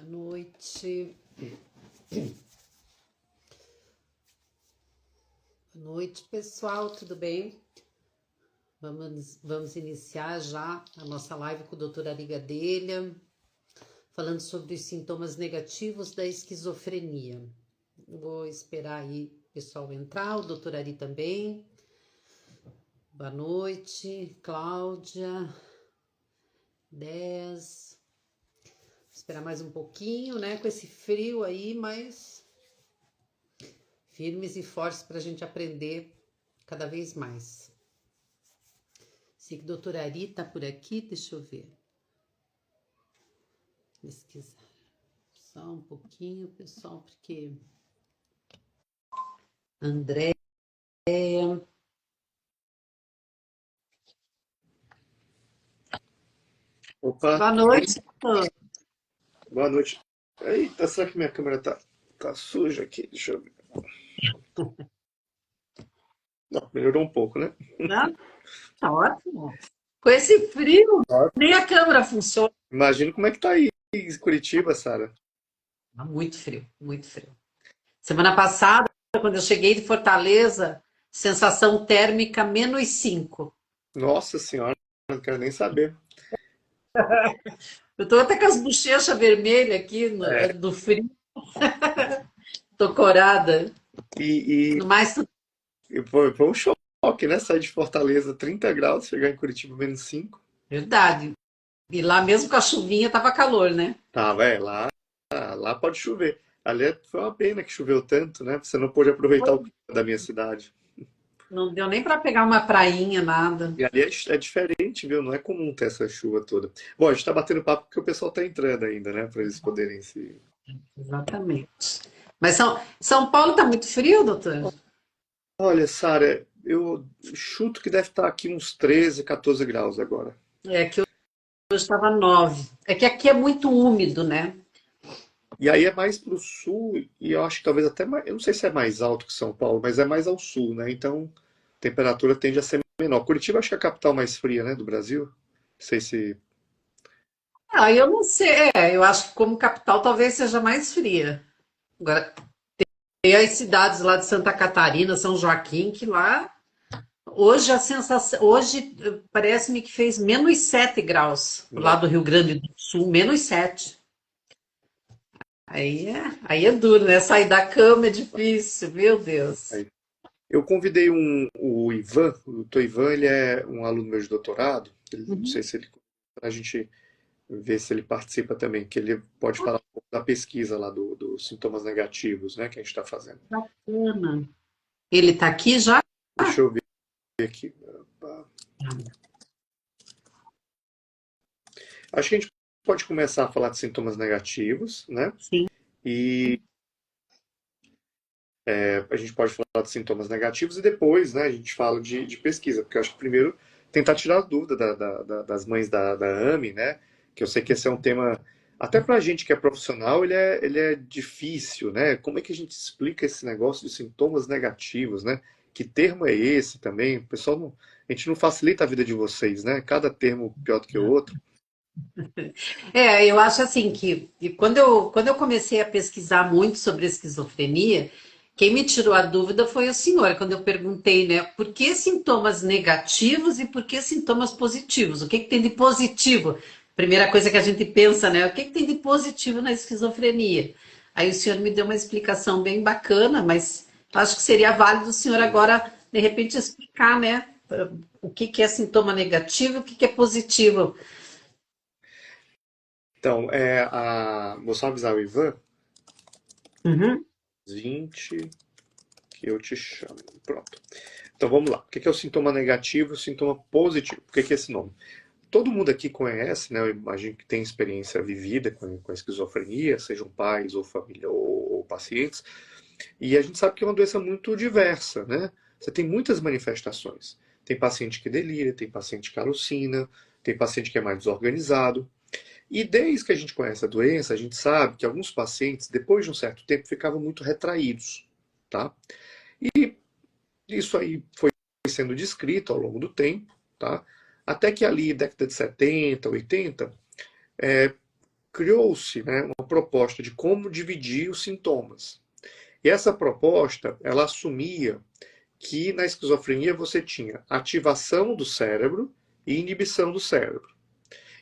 Boa noite. Boa noite, pessoal, tudo bem? Vamos iniciar já a nossa live com o Dr. Ari Gadelha, falando sobre os sintomas negativos da esquizofrenia. Vou esperar aí o pessoal entrar, o Dr. Ari também. Boa noite, Cláudia, 10. Vou esperar mais um pouquinho, né? Com esse frio aí, mas firmes e fortes para a gente aprender cada vez mais. Sei que o doutor Ari tá por aqui, deixa eu ver. Pesquisar. Só um pouquinho, pessoal, porque... Andréia... Opa, Boa noite, doutor. boa noite. Eita, será que minha câmera tá suja aqui? Deixa eu ver. Não, melhorou um pouco, né? Não, tá ótimo. Com esse frio, nem a câmera funciona. Imagino como é que tá aí em Curitiba, Sara. Tá muito frio, muito frio. Semana passada, quando eu cheguei de Fortaleza, sensação térmica -5. Nossa senhora, não quero nem saber. Eu tô até com as bochechas vermelhas aqui É, do frio. Tô corada. e, No mais, tudo foi um choque, né? Sair de Fortaleza 30 graus, chegar em Curitiba -5. verdade. E lá mesmo com a chuvinha tava calor, né? Tava, lá pode chover. Ali foi uma pena que choveu tanto, né? Você não pôde aproveitar o clima da minha cidade. Não deu nem para pegar uma prainha, nada. E ali é diferente, viu? Não é comum ter essa chuva toda. Bom, a gente tá batendo papo porque o pessoal tá entrando ainda, né? Para eles poderem se. Exatamente. Mas São Paulo tá muito frio, doutor? Olha, Sara, eu chuto que deve estar aqui uns 13, 14 graus agora. É que hoje estava 9. É que aqui é muito úmido, né? E aí é mais pro sul, e eu acho que talvez até mais. Eu não sei se é mais alto que São Paulo, mas é mais ao sul, né? Então a temperatura tende a ser menor. Curitiba acho que é a capital mais fria, né, do Brasil. Não sei se. Ah, eu não sei. Eu acho que como capital talvez seja mais fria. Agora, tem as cidades lá de Santa Catarina, São Joaquim, que lá hoje a sensação, hoje parece-me que fez -7 graus lá Não. do Rio Grande do Sul, -7. Aí é duro, né? Sair da cama é difícil, meu Deus. Eu convidei o Ivan, o doutor Ivan, ele é um aluno meu de doutorado. Não sei Uhum. se ele. Para a gente ver se ele participa também, que ele pode falar um pouco da pesquisa lá dos sintomas negativos, né, que a gente está fazendo. Bacana. Ele tá aqui já? Deixa eu ver aqui. Acho que a gente pode começar a falar de sintomas negativos, né? Sim. E a gente pode falar de sintomas negativos e depois, né, a gente fala de pesquisa, porque eu acho que primeiro tentar tirar a dúvida das mães da AME, né? Que eu sei que esse é um tema, até pra gente que é profissional, ele é difícil, né? Como é que a gente explica esse negócio de sintomas negativos, né? Que termo é esse também? O pessoal não, a gente não facilita a vida de vocês, né? Cada termo pior do que o outro. Eu acho assim que e quando eu comecei a pesquisar muito sobre esquizofrenia, quem me tirou a dúvida foi o senhor, quando eu perguntei, né, por que sintomas negativos e por que sintomas positivos? O que que tem de positivo? Primeira coisa que a gente pensa, né, o que que tem de positivo na esquizofrenia? Aí o senhor me deu uma explicação bem bacana, mas acho que seria válido o senhor agora, de repente, explicar, né, o que que é sintoma negativo e o que que é positivo. Então, vou só avisar o Ivan, Uhum. 20 que eu te chamo. Pronto. Então vamos lá. O que é o sintoma negativo e o sintoma positivo? Por que é esse nome? Todo mundo aqui conhece, né? Eu imagino que tem experiência vivida com a esquizofrenia, sejam pais ou família ou pacientes, e a gente sabe que é uma doença muito diversa, né? Você tem muitas manifestações. Tem paciente que delira, tem paciente que alucina, tem paciente que é mais desorganizado. E desde que a gente conhece a doença, a gente sabe que alguns pacientes, depois de um certo tempo, ficavam muito retraídos, tá? E isso aí foi sendo descrito ao longo do tempo, tá? Até que ali, década de 70, 80, criou-se, né, uma proposta de como dividir os sintomas. E essa proposta, ela assumia que na esquizofrenia você tinha ativação do cérebro e inibição do cérebro.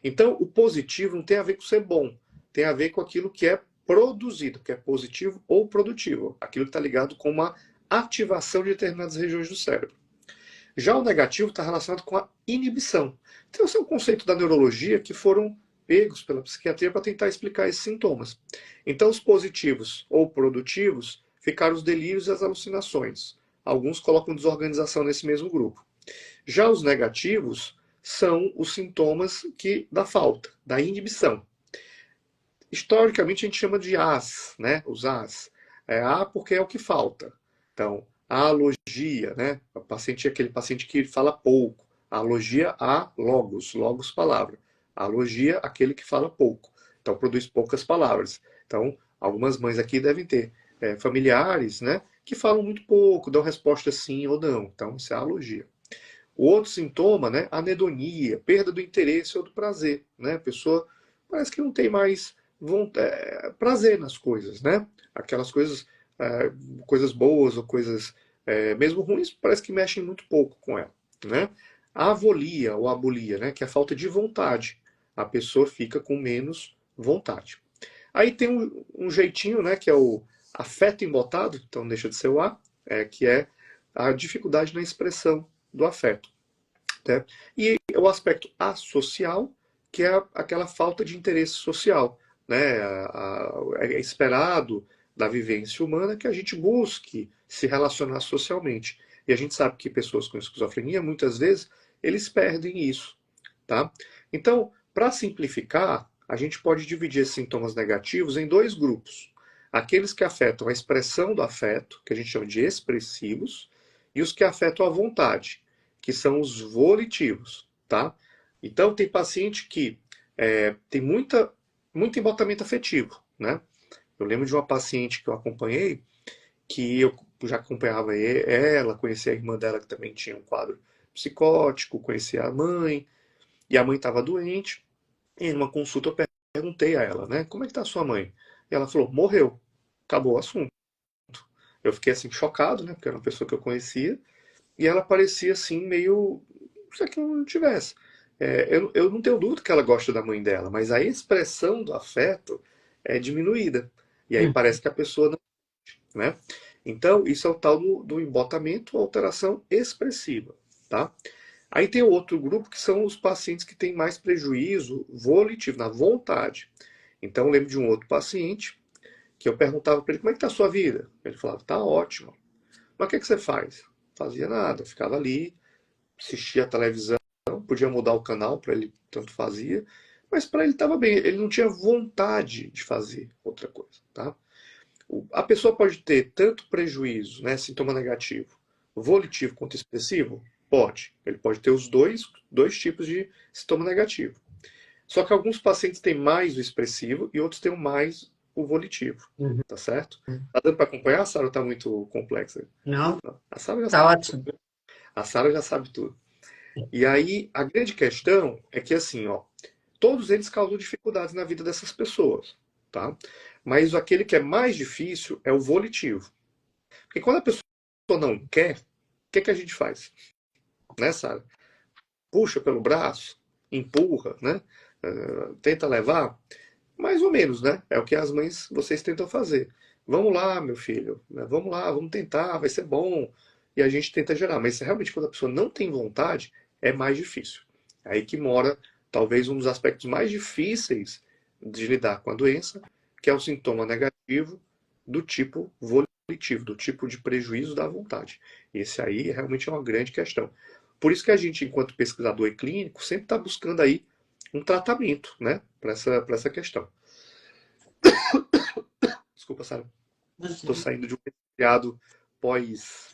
Então, o positivo não tem a ver com ser bom, tem a ver com aquilo que é produzido, que é positivo ou produtivo, aquilo que está ligado com uma ativação de determinadas regiões do cérebro. Já o negativo está relacionado com a inibição. Então, esse é um conceito da neurologia que foram pegos pela psiquiatria para tentar explicar esses sintomas. Então, os positivos ou produtivos ficaram os delírios e as alucinações. Alguns colocam desorganização nesse mesmo grupo. Já os negativos são os sintomas da falta, da inibição. Historicamente, a gente chama de AS, né? Os AS. É A porque é o que falta. Então, a alogia, né? O paciente é aquele paciente que fala pouco. A alogia a logos, logos palavra. A alogia, aquele que fala pouco. Então, produz poucas palavras. Então, algumas mães aqui devem ter familiares, né? Que falam muito pouco, dão resposta sim ou não. Então, isso é a alogia. O outro sintoma, né? Anedonia, perda do interesse ou do prazer, né? A pessoa parece que não tem mais prazer nas coisas, né? Aquelas coisas, coisas boas ou coisas mesmo ruins, parece que mexem muito pouco com ela, né? A avolia ou abulia, né? Que é a falta de vontade. A pessoa fica com menos vontade. Aí tem um jeitinho, né? Que é o afeto embotado, então deixa de ser o A, que é a dificuldade na expressão do afeto. Né? E o aspecto asocial, que é aquela falta de interesse social. Né? É esperado da vivência humana que a gente busque se relacionar socialmente. E a gente sabe que pessoas com esquizofrenia, muitas vezes, eles perdem isso. Tá? Então, para simplificar, a gente pode dividir esses sintomas negativos em dois grupos. Aqueles que afetam a expressão do afeto, que a gente chama de expressivos, e os que afetam a vontade, que são os volitivos, tá? Então, tem paciente que tem muito embotamento afetivo, né? Eu lembro de uma paciente que eu acompanhei, que eu já acompanhava ela, conhecia a irmã dela que também tinha um quadro psicótico, conhecia a mãe, e a mãe estava doente, e numa consulta eu perguntei a ela, né? Como é que tá a sua mãe? E ela falou, morreu. Acabou o assunto. Eu fiquei assim chocado, né? Porque era uma pessoa que eu conhecia, e ela parecia assim, meio. Se aquilo não tivesse. Eu não tenho dúvida que ela gosta da mãe dela, mas a expressão do afeto é diminuída. E aí parece que a pessoa não. Né? Então, isso é o tal do embotamento, alteração expressiva. Tá? Aí tem outro grupo que são os pacientes que têm mais prejuízo volitivo, na vontade. Então, eu lembro de um outro paciente que eu perguntava para ele como é que está a sua vida. Ele falava, tá ótimo. Mas o que, é que você faz? Fazia nada, ficava ali, assistia a televisão, podia mudar o canal para ele, tanto fazia, mas para ele estava bem, ele não tinha vontade de fazer outra coisa, tá? A pessoa pode ter tanto prejuízo, né, sintoma negativo, volitivo quanto expressivo? Pode. Ele pode ter os dois tipos de sintoma negativo. Só que alguns pacientes têm mais o expressivo e outros têm mais o volitivo, tá certo? Tá dando para acompanhar? A Sara está muito complexa? Não, Não. A Sara já tá sabe. ótimo. A Sara já sabe tudo. E aí, a grande questão é que, assim, ó, todos eles causam dificuldades na vida dessas pessoas, tá? Mas aquele que é mais difícil é o volitivo. Porque quando a pessoa não quer, o que a gente faz? Né, Sara? Puxa pelo braço, empurra, né? Tenta levar. Mais ou menos, né? É o que as mães, vocês tentam fazer. Vamos lá, meu filho, né? Vamos lá, vamos tentar, vai ser bom. E a gente tenta gerar. Mas realmente, quando a pessoa não tem vontade, é mais difícil. É aí que mora, talvez, um dos aspectos mais difíceis de lidar com a doença, que é o sintoma negativo do tipo volitivo, do tipo de prejuízo da vontade. Esse aí realmente é uma grande questão. Por isso que a gente, enquanto pesquisador e clínico, sempre está buscando aí um tratamento, né, para essa questão. Desculpa, Sara. Estou saindo de um resfriado pós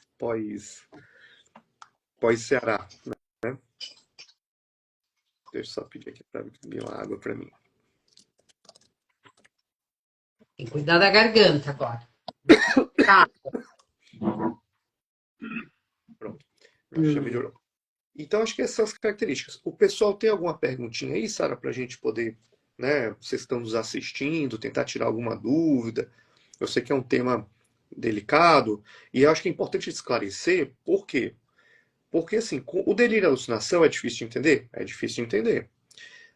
Ceará, né? Deixa eu só pedir aqui para beber uma água para mim. Tem que cuidar da garganta agora. Tá. Pronto. Já melhorou. Então, acho que essas são as características. O pessoal tem alguma perguntinha aí, Sara, para a gente poder né? Vocês estão nos assistindo, tentar tirar alguma dúvida. Eu sei que é um tema delicado e eu acho que é importante esclarecer por quê. Porque, assim, o delírio e a alucinação é difícil de entender? É difícil de entender.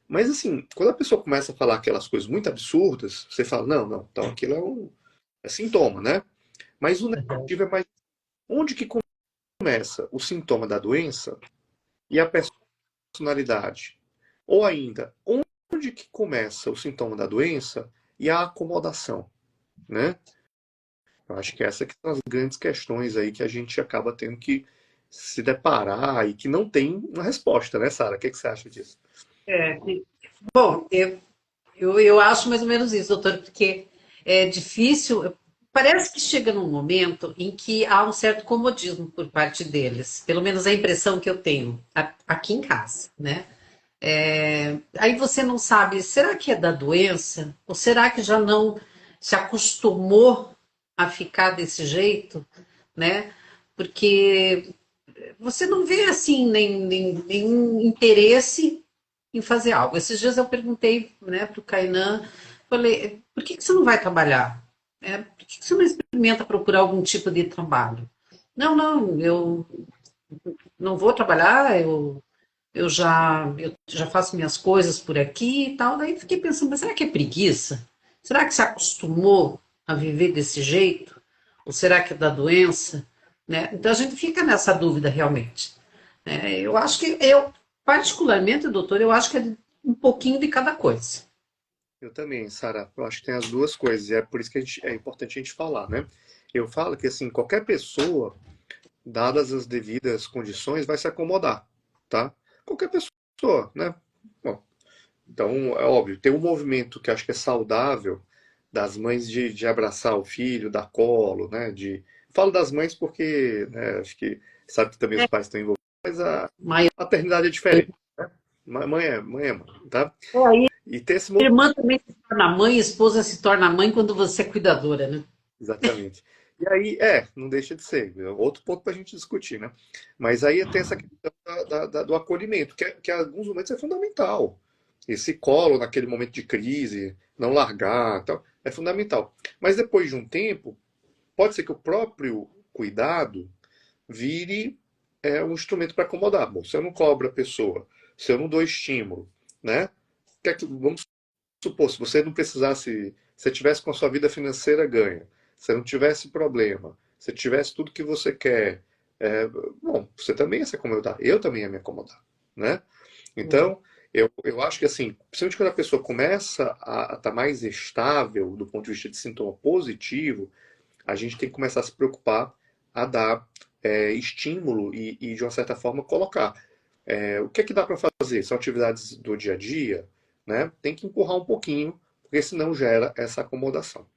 Mas, assim, quando a pessoa começa a falar aquelas coisas muito absurdas, você fala, não, não, então aquilo é sintoma, né? Mas o Uhum. negativo é mais onde que começa o sintoma da doença e a personalidade. Ou ainda, onde que começa o sintoma da doença e a acomodação, né? Eu acho que essa que são as grandes questões aí que a gente acaba tendo que se deparar e que não tem uma resposta, né, Sara? O que você acha disso? É, bom, eu acho mais ou menos isso, doutor, porque é difícil. Parece que chega num momento em que há um certo comodismo por parte deles, pelo menos a impressão que eu tenho aqui em casa, né? Aí você não sabe, será que é da doença? Ou será que já não se acostumou a ficar desse jeito, né? Porque você não vê assim nenhum interesse em fazer algo. Esses dias eu perguntei, né, para o Kainan, falei, por que você não vai trabalhar? Por que você não experimenta procurar algum tipo de trabalho? Não, não, eu não vou trabalhar, eu já faço minhas coisas por aqui e tal. Daí fiquei pensando, mas será que é preguiça? Será que se acostumou a viver desse jeito? Ou será que é da doença? Né? Então a gente fica nessa dúvida realmente. Eu acho que particularmente, doutor, eu acho que é um pouquinho de cada coisa. Eu também, Sara. Eu acho que tem as duas coisas, e é por isso que é importante a gente falar, né? Eu falo que, assim, qualquer pessoa, dadas as devidas condições, vai se acomodar, tá? Qualquer pessoa, né? Bom, então, é óbvio, tem um movimento que acho que é saudável das mães de abraçar o filho, dar colo, né? Falo das mães porque, né, acho que sabe que também os pais estão envolvidos, mas a Mas paternidade é diferente. Mãe é mãe, tá? aí, E tem esse a movimento. irmã também se torna mãe, a esposa se torna mãe quando você é cuidadora, né? Exatamente. E aí, não deixa de ser. É outro ponto para a gente discutir, né? Mas aí tem essa questão do acolhimento, que em alguns momentos é fundamental. Esse colo naquele momento de crise, não largar, tal, é fundamental. Mas depois de um tempo, pode ser que o próprio cuidado vire um instrumento para acomodar. Bom, se eu não cobro a pessoa, se eu não dou estímulo, né? Vamos supor, se você não precisasse, se você tivesse com a sua vida financeira ganha, se não tivesse problema, se tivesse tudo que você quer, bom, você também ia se acomodar, eu também ia me acomodar, né? Então, eu acho que assim, principalmente quando a pessoa começa a estar mais estável do ponto de vista de sintoma positivo, a gente tem que começar a se preocupar a dar estímulo e, de uma certa forma, colocar. O que é que dá para fazer? São atividades do dia a dia, né? Tem que empurrar um pouquinho, porque senão gera essa acomodação.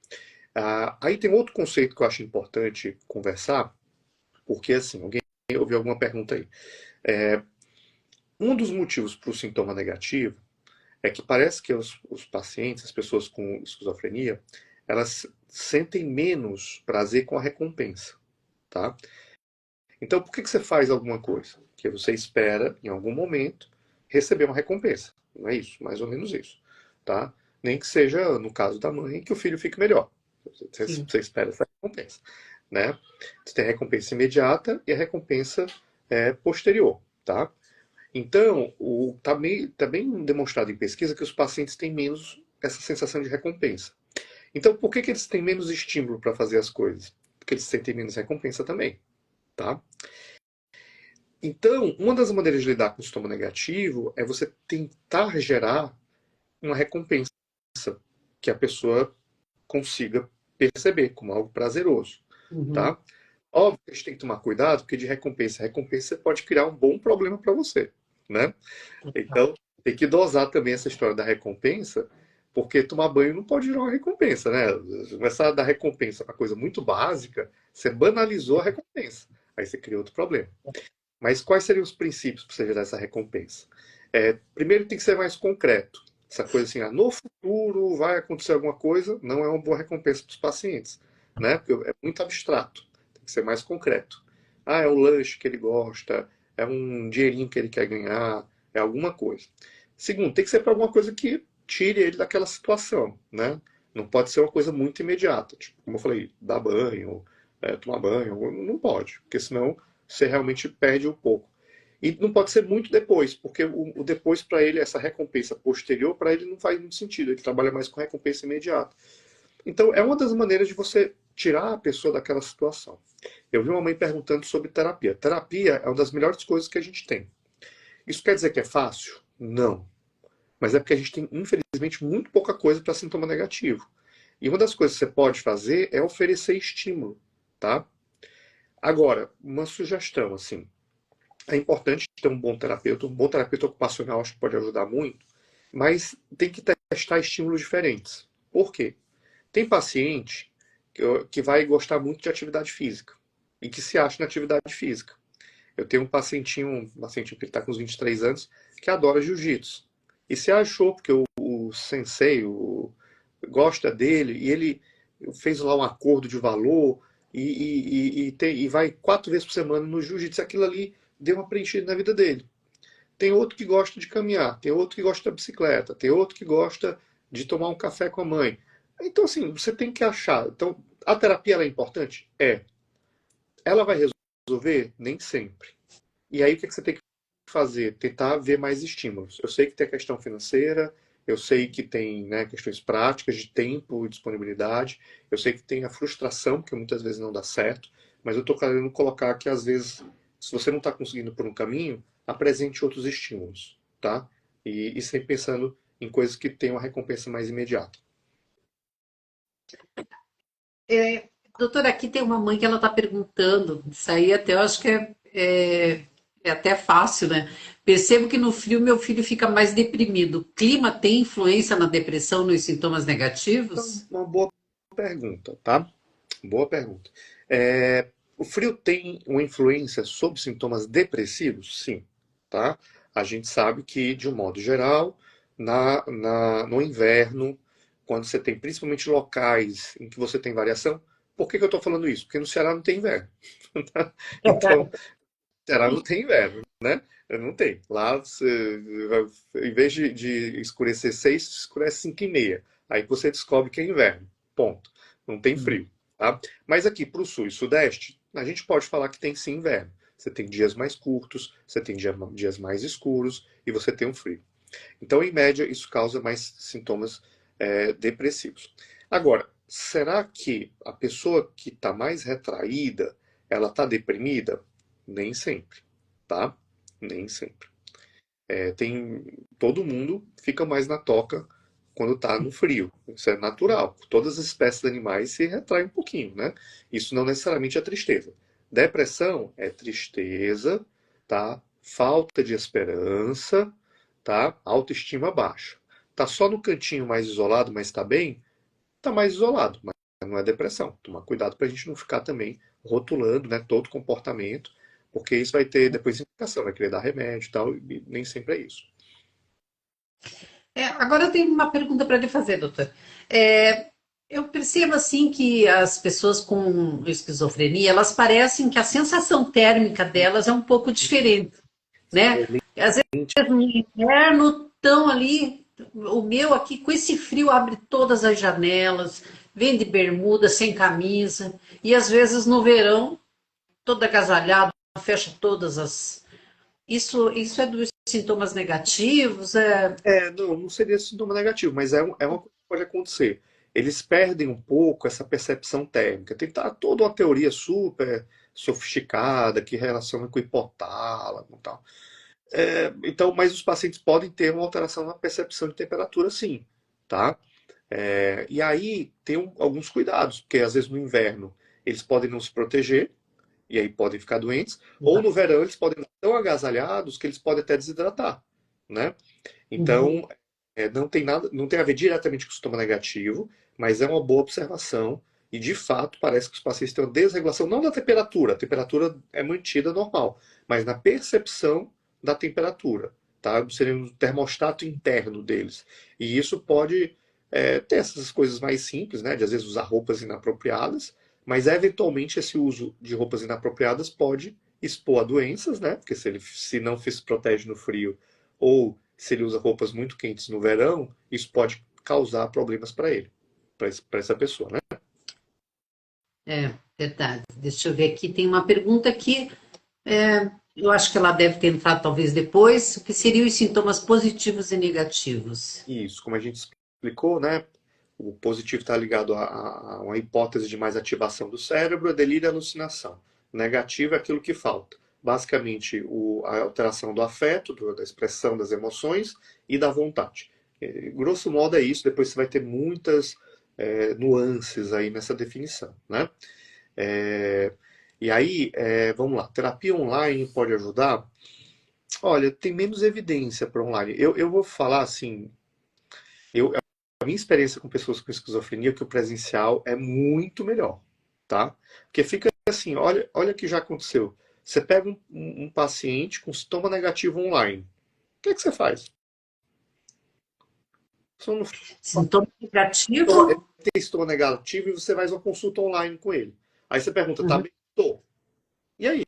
Aí tem outro conceito que eu acho importante conversar, porque assim, alguém ouviu alguma pergunta aí. Um dos motivos para o sintoma negativo é que parece que os pacientes, as pessoas com esquizofrenia, elas sentem menos prazer com a recompensa, tá? Então, por que você faz alguma coisa? Porque você espera, em algum momento, receber uma recompensa. Não é isso? Mais ou menos isso, tá? Nem que seja, no caso da mãe, que o filho fique melhor. Sim. Você espera essa recompensa, né? Você tem a recompensa imediata e a recompensa posterior, tá? Então, tá bem demonstrado em pesquisa que os pacientes têm menos essa sensação de recompensa. Então, por que eles têm menos estímulo para fazer as coisas? Porque eles sentem menos recompensa também, tá? Então, uma das maneiras de lidar com o sintoma negativo é você tentar gerar uma recompensa que a pessoa consiga perceber como algo prazeroso, Uhum. tá? Óbvio que a gente tem que tomar cuidado, porque de recompensa pode criar um bom problema para você, né? Então, tem que dosar também essa história da recompensa, porque tomar banho não pode gerar uma recompensa, né? Se começar a dar recompensa para coisa muito básica, você banalizou a recompensa. Aí você cria outro problema. Mas quais seriam os princípios para você gerar essa recompensa? Primeiro, tem que ser mais concreto. Essa coisa assim, no futuro vai acontecer alguma coisa, não é uma boa recompensa para os pacientes, né? Porque é muito abstrato. Tem que ser mais concreto. É um lanche que ele gosta, é um dinheirinho que ele quer ganhar, é alguma coisa. Segundo, tem que ser para alguma coisa que tire ele daquela situação, né? Não pode ser uma coisa muito imediata. Tipo, como eu falei, dar banho, tomar banho, não pode, porque senão você realmente perde um pouco. E não pode ser muito depois, porque o depois para ele, essa recompensa posterior, para ele não faz muito sentido. Ele trabalha mais com recompensa imediata. Então, é uma das maneiras de você tirar a pessoa daquela situação. Eu vi uma mãe perguntando sobre terapia. Terapia é uma das melhores coisas que a gente tem. Isso quer dizer que é fácil? Não. Mas é porque a gente tem, infelizmente, muito pouca coisa para sintoma negativo. E uma das coisas que você pode fazer é oferecer estímulo, tá? Agora, uma sugestão, assim, é importante ter um bom terapeuta ocupacional acho que pode ajudar muito, mas tem que testar estímulos diferentes. Por quê? Tem paciente que vai gostar muito de atividade física e que se acha na atividade física. Eu tenho um paciente que está com uns 23 anos, que adora jiu-jitsu. E se achou, porque o sensei gosta dele, e ele fez lá um acordo de valor, e vai 4 vezes por semana no jiu-jitsu, aquilo ali deu uma preenchida na vida dele. Tem outro que gosta de caminhar, tem outro que gosta da bicicleta, tem outro que gosta de tomar um café com a mãe. Então, assim, você tem que achar. Então, a terapia ela é importante? É. Ela vai resolver? Nem sempre. E aí, o que você tem que fazer? Tentar ver mais estímulos. Eu sei que tem a questão financeira, eu sei que tem, né, questões práticas de tempo e disponibilidade, eu sei que tem a frustração, que muitas vezes não dá certo, mas eu estou querendo colocar que, às vezes, se você não está conseguindo por um caminho, apresente outros estímulos, tá? E sempre pensando em coisas que tenham uma recompensa mais imediata. Doutora, aqui tem uma mãe que ela está perguntando, isso aí até eu acho que é até fácil, né? Percebo que no frio meu filho fica mais deprimido. O clima tem influência na depressão, nos sintomas Então, negativos? uma boa pergunta, tá? Boa pergunta. O frio tem uma influência sobre sintomas depressivos? Sim, tá? A gente sabe que, de um modo geral, no inverno, quando você tem principalmente locais em que você tem variação, por que que eu estou falando isso? Porque no Ceará não tem inverno. Então, Ceará não tem inverno, né? Não tem. Lá, em vez de escurecer 6, escurece 5:30. Aí você descobre que é inverno. Ponto. Não tem frio. Tá? Mas aqui para o sul e sudeste, a gente pode falar que tem sim inverno. Você tem dias mais curtos, você tem dias mais escuros e você tem um frio. Então, em média, isso causa mais sintomas depressivos. Agora, será que a pessoa que está mais retraída, ela está deprimida? Nem sempre, tá? Nem sempre. Todo mundo fica mais na toca quando está no frio. Isso é natural. Todas as espécies de animais se retraem um pouquinho, né? Isso não necessariamente é tristeza. Depressão é tristeza, tá? Falta de esperança, tá? Autoestima baixa. Tá só no cantinho mais isolado, mas está bem? Tá mais isolado, mas não é depressão. Tomar cuidado para a gente não ficar também rotulando, né, todo comportamento, porque isso vai ter depois indicação, vai querer dar remédio e tal, e nem sempre é isso. Agora eu tenho uma pergunta para lhe fazer, doutor. É, eu percebo assim que as pessoas com esquizofrenia, elas parecem que a sensação térmica delas é um pouco diferente, né? Às vezes no inverno estão ali, o meu aqui com esse frio abre todas as janelas, vem de bermuda, sem camisa, e às vezes no verão, todo agasalhado, fecha todas as. Isso é dos sintomas negativos? Não seria sintoma negativo, mas é uma coisa que pode acontecer. Eles perdem um pouco essa percepção térmica. Tem toda uma teoria super sofisticada que relaciona com o hipotálamo e tal. Então, mas os pacientes podem ter uma alteração na percepção de temperatura, sim, tá? E aí tem alguns cuidados, porque às vezes no inverno eles podem não se proteger e aí podem ficar doentes, ou no verão eles podem estar tão agasalhados que eles podem até desidratar, né? Então, não tem nada, não tem a ver diretamente com o sintoma negativo, mas é uma boa observação e de fato parece que os pacientes têm uma desregulação não da temperatura, a temperatura é mantida normal, mas na percepção da temperatura, tá? Seria um termostato interno deles. E isso pode ter essas coisas mais simples, né? De às vezes usar roupas inapropriadas, mas eventualmente esse uso de roupas inapropriadas pode expor a doenças, né? Porque se não se protege no frio ou se ele usa roupas muito quentes no verão, isso pode causar problemas para ele, para essa pessoa, né? É, verdade. Deixa eu ver aqui, tem uma pergunta aqui, eu acho que ela deve ter entrado talvez depois, o que seriam os sintomas positivos e negativos? Isso, como a gente explicou, né? O positivo está ligado a uma hipótese de mais ativação do cérebro, a delírio e alucinação. O negativo é aquilo que falta. Basicamente, a alteração do afeto, da expressão das emoções e da vontade. Grosso modo é isso, depois você vai ter muitas nuances aí nessa definição, né? É, e aí, vamos lá, terapia online pode ajudar? Olha, tem menos evidência para online. Eu vou falar assim, a minha experiência com pessoas com esquizofrenia é que o presencial é muito melhor, tá? Porque fica assim, olha o que já aconteceu. Você pega um paciente com sintoma negativo online. O que você faz? Você não Sintoma ele negativo? tem sintoma negativo e você faz uma consulta online com ele. Aí você pergunta, tá Uhum. bem? Tô. E aí?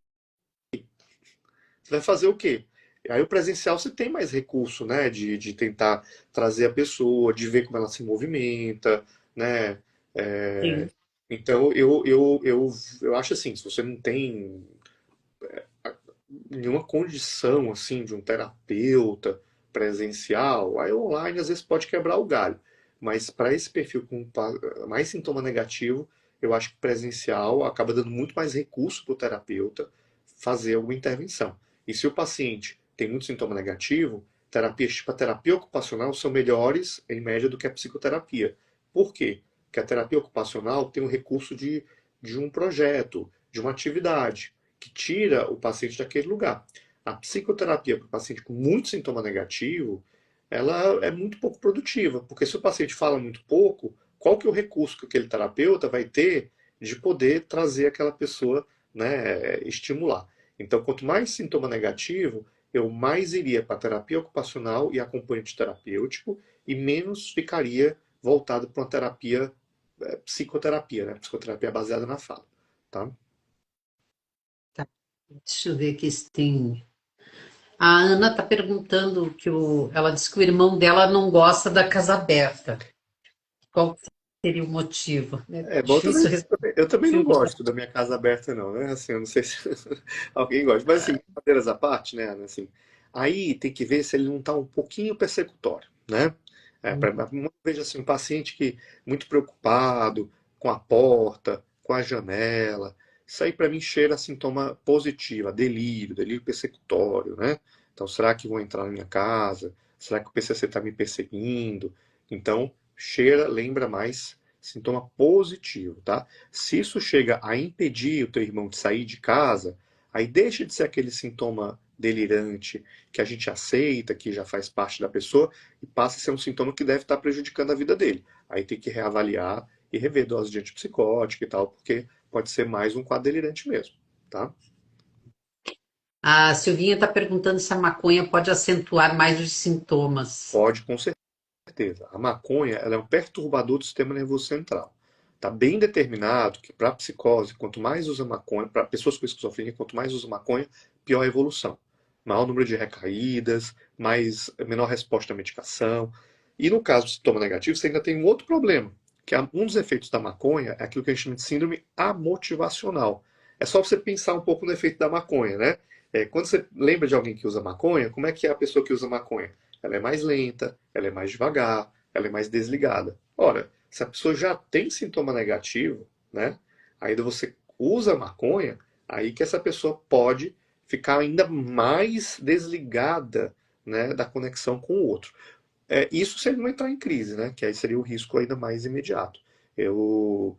Você vai fazer o quê? Aí o presencial você tem mais recurso, né? De tentar trazer a pessoa, de ver como ela se movimenta, né? É, Sim. então eu acho assim, se você não tem nenhuma condição assim de um terapeuta presencial, aí online às vezes pode quebrar o galho. Mas para esse perfil com mais sintoma negativo, eu acho que presencial acaba dando muito mais recurso para o terapeuta fazer alguma intervenção. E se o paciente tem muito sintoma negativo, terapias tipo a terapia ocupacional são melhores em média do que a psicoterapia. Por quê? Porque a terapia ocupacional tem o recurso de um projeto, de uma atividade que tira o paciente daquele lugar. A psicoterapia para o paciente com muito sintoma negativo, ela é muito pouco produtiva, porque se o paciente fala muito pouco, qual que é o recurso que aquele terapeuta vai ter de poder trazer aquela pessoa, né, estimular? Então, quanto mais sintoma negativo, eu mais iria para a terapia ocupacional e acompanhante terapêutico e menos ficaria voltado para uma terapia, psicoterapia, né, psicoterapia baseada na fala, tá? Tá. Deixa eu ver aqui se tem. A Ana está perguntando ela disse que o irmão dela não gosta da casa aberta. Qual seria o motivo? É É bom, difícil eu também não responder. gosto da minha casa aberta, não, né? Assim, eu não sei se alguém gosta. Mas, assim, brincadeiras à parte, né, Ana, assim, aí tem que ver se ele não está um pouquinho persecutório, né? Veja assim, um paciente que muito preocupado com a porta, com a janela, isso aí para mim cheira a sintoma positivo, a delírio persecutório, né? Então, será que vão entrar na minha casa? Será que o PCC está me perseguindo? Então, cheira, lembra mais sintoma positivo, tá? Se isso chega a impedir o teu irmão de sair de casa, aí deixa de ser aquele sintoma delirante que a gente aceita, que já faz parte da pessoa, e passa a ser um sintoma que deve estar prejudicando a vida dele. Aí tem que reavaliar e rever dose de antipsicótico e tal, porque pode ser mais um quadro delirante mesmo, tá? A Silvinha está perguntando se a maconha pode acentuar mais os sintomas. Pode, com certeza. A maconha, ela é um perturbador do sistema nervoso central. Está bem determinado que para psicose, quanto mais usa maconha, para pessoas com esquizofrenia, quanto mais usa maconha, pior a evolução. Maior número de recaídas, menor resposta à medicação. E no caso do sintoma negativo, você ainda tem um outro problema, que é um dos efeitos da maconha é aquilo que a gente chama de síndrome amotivacional. É só você pensar um pouco no efeito da maconha, né? Quando você lembra de alguém que usa maconha, como é que é a pessoa que usa maconha? Ela é mais lenta, ela é mais devagar, ela é mais desligada. Ora, se a pessoa já tem sintoma negativo, né? Ainda você usa maconha, aí que essa pessoa pode ficar ainda mais desligada, né, da conexão com o outro. Isso se ele não entrar em crise, né? Que aí seria o risco ainda mais imediato. Eu,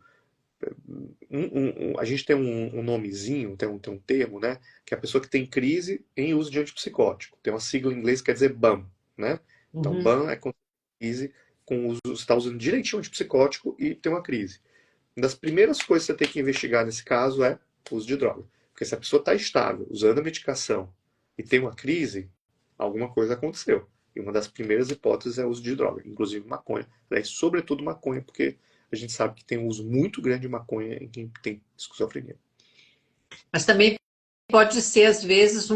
a gente tem um nomezinho, tem um termo, né? Que é a pessoa que tem crise em uso de antipsicótico. Tem uma sigla em inglês que quer dizer BAM, né? Então, Uhum. BAM é quando crise com o uso, você está usando direitinho o antipsicótico e tem uma crise. Uma das primeiras coisas que você tem que investigar nesse caso é o uso de droga. Porque se a pessoa está estável, usando a medicação e tem uma crise, alguma coisa aconteceu. E uma das primeiras hipóteses é o uso de droga, inclusive maconha. Sobretudo maconha, porque a gente sabe que tem um uso muito grande de maconha em quem tem esquizofrenia. Mas também pode ser, às vezes,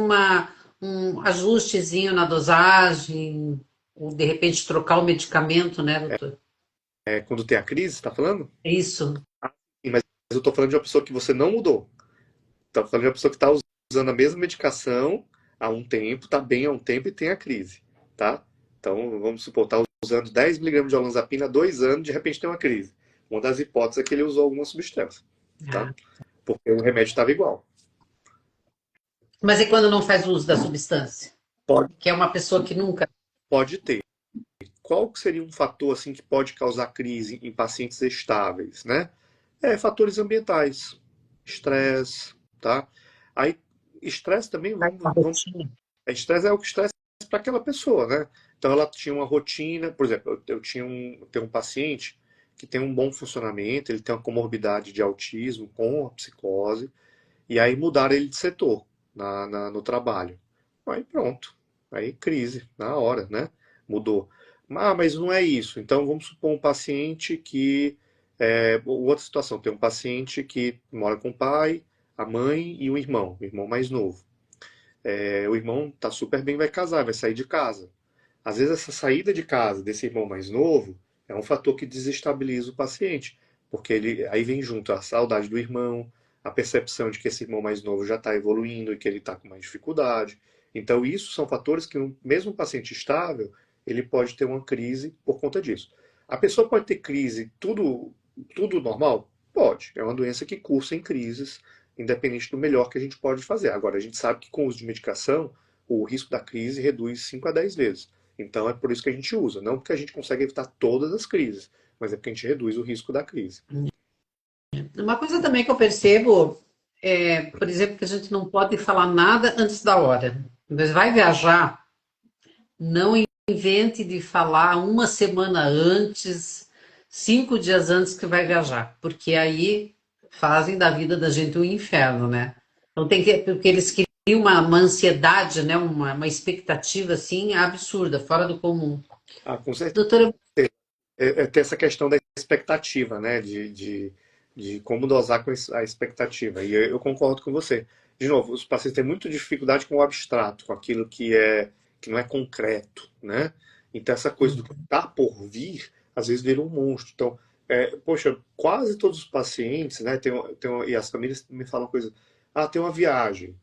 um ajustezinho na dosagem, ou de repente trocar o medicamento, né, doutor? É quando tem a crise, você tá falando? É isso. Sim, mas eu tô falando de uma pessoa que você não mudou. Tá falando de uma pessoa que está usando a mesma medicação há um tempo, tá bem há um tempo e tem a crise, tá? Então, vamos supor, tá usando 10 miligramas de olanzapina há 2 anos, de repente tem uma crise. Uma das hipóteses é que ele usou alguma substância, tá? Ah. Porque o remédio estava igual. Mas e quando não faz uso da substância? Pode, Que é uma pessoa que nunca. pode ter. Qual que seria um fator assim que pode causar crise em pacientes estáveis, né? Fatores ambientais, estresse, tá? Aí, estresse também, Faz uma rotina. estresse é o que estresse para aquela pessoa, né? Então ela tinha uma rotina, por exemplo, eu tenho um paciente que tem um bom funcionamento, ele tem uma comorbidade de autismo com a psicose, e aí mudaram ele de setor no trabalho. Aí pronto, aí crise, na hora, né? Mudou. Ah, mas não é isso. Então vamos supor um paciente que. Outra situação, tem um paciente que mora com o pai, a mãe e o irmão mais novo. O irmão tá super bem, vai casar, vai sair de casa. Às vezes essa saída de casa desse irmão mais novo é um fator que desestabiliza o paciente, porque ele aí vem junto a saudade do irmão, a percepção de que esse irmão mais novo já está evoluindo e que ele está com mais dificuldade. Então isso são fatores que mesmo um paciente estável, ele pode ter uma crise por conta disso. A pessoa pode ter crise tudo normal? Pode. É uma doença que cursa em crises, independente do melhor que a gente pode fazer. Agora, a gente sabe que com o uso de medicação, o risco da crise reduz 5 a 10 vezes. Então é por isso que a gente usa. Não porque a gente consegue evitar todas as crises, mas é porque a gente reduz o risco da crise. Uma coisa também que eu percebo é, por exemplo, que a gente não pode falar nada antes da hora. Mas vai viajar, não invente de falar uma semana antes, 5 dias antes que vai viajar, porque aí fazem da vida da gente um inferno, né? Então tem que, porque eles criam uma ansiedade, né? Uma expectativa assim absurda, fora do comum. Ah, com certeza. Doutora, Ter essa questão da expectativa, né? De como dosar com a expectativa. E eu concordo com você. De novo, os pacientes têm muita dificuldade com o abstrato, com aquilo que não é concreto, né? Então essa coisa do que está por vir, às vezes vira um monstro. Então, poxa, quase todos os pacientes, né? E as famílias me falam coisa. Ah, tem uma viagem.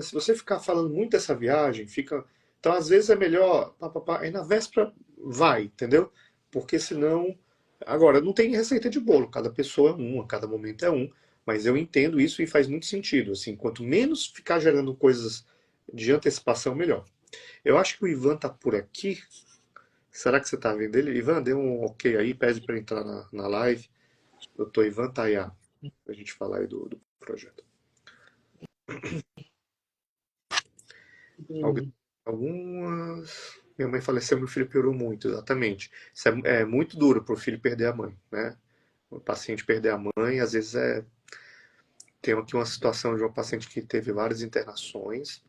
Se você ficar falando muito dessa viagem, fica. Então, às vezes é melhor. Aí na véspera vai, entendeu? Porque senão. Agora, não tem receita de bolo, cada pessoa é uma, cada momento é um, mas eu entendo isso e faz muito sentido. Assim, quanto menos ficar gerando coisas de antecipação, melhor. Eu acho que o Ivan tá por aqui. Será que você tá vendo ele? Ivan, dê um ok aí, pede para entrar na live. Doutor Ivan Tayá, pra gente falar aí do projeto. Algumas. Minha mãe faleceu, meu filho piorou muito, exatamente. Isso é muito duro para o filho perder a mãe, né? O paciente perder a mãe, às vezes tem aqui uma situação de uma paciente que teve várias internações.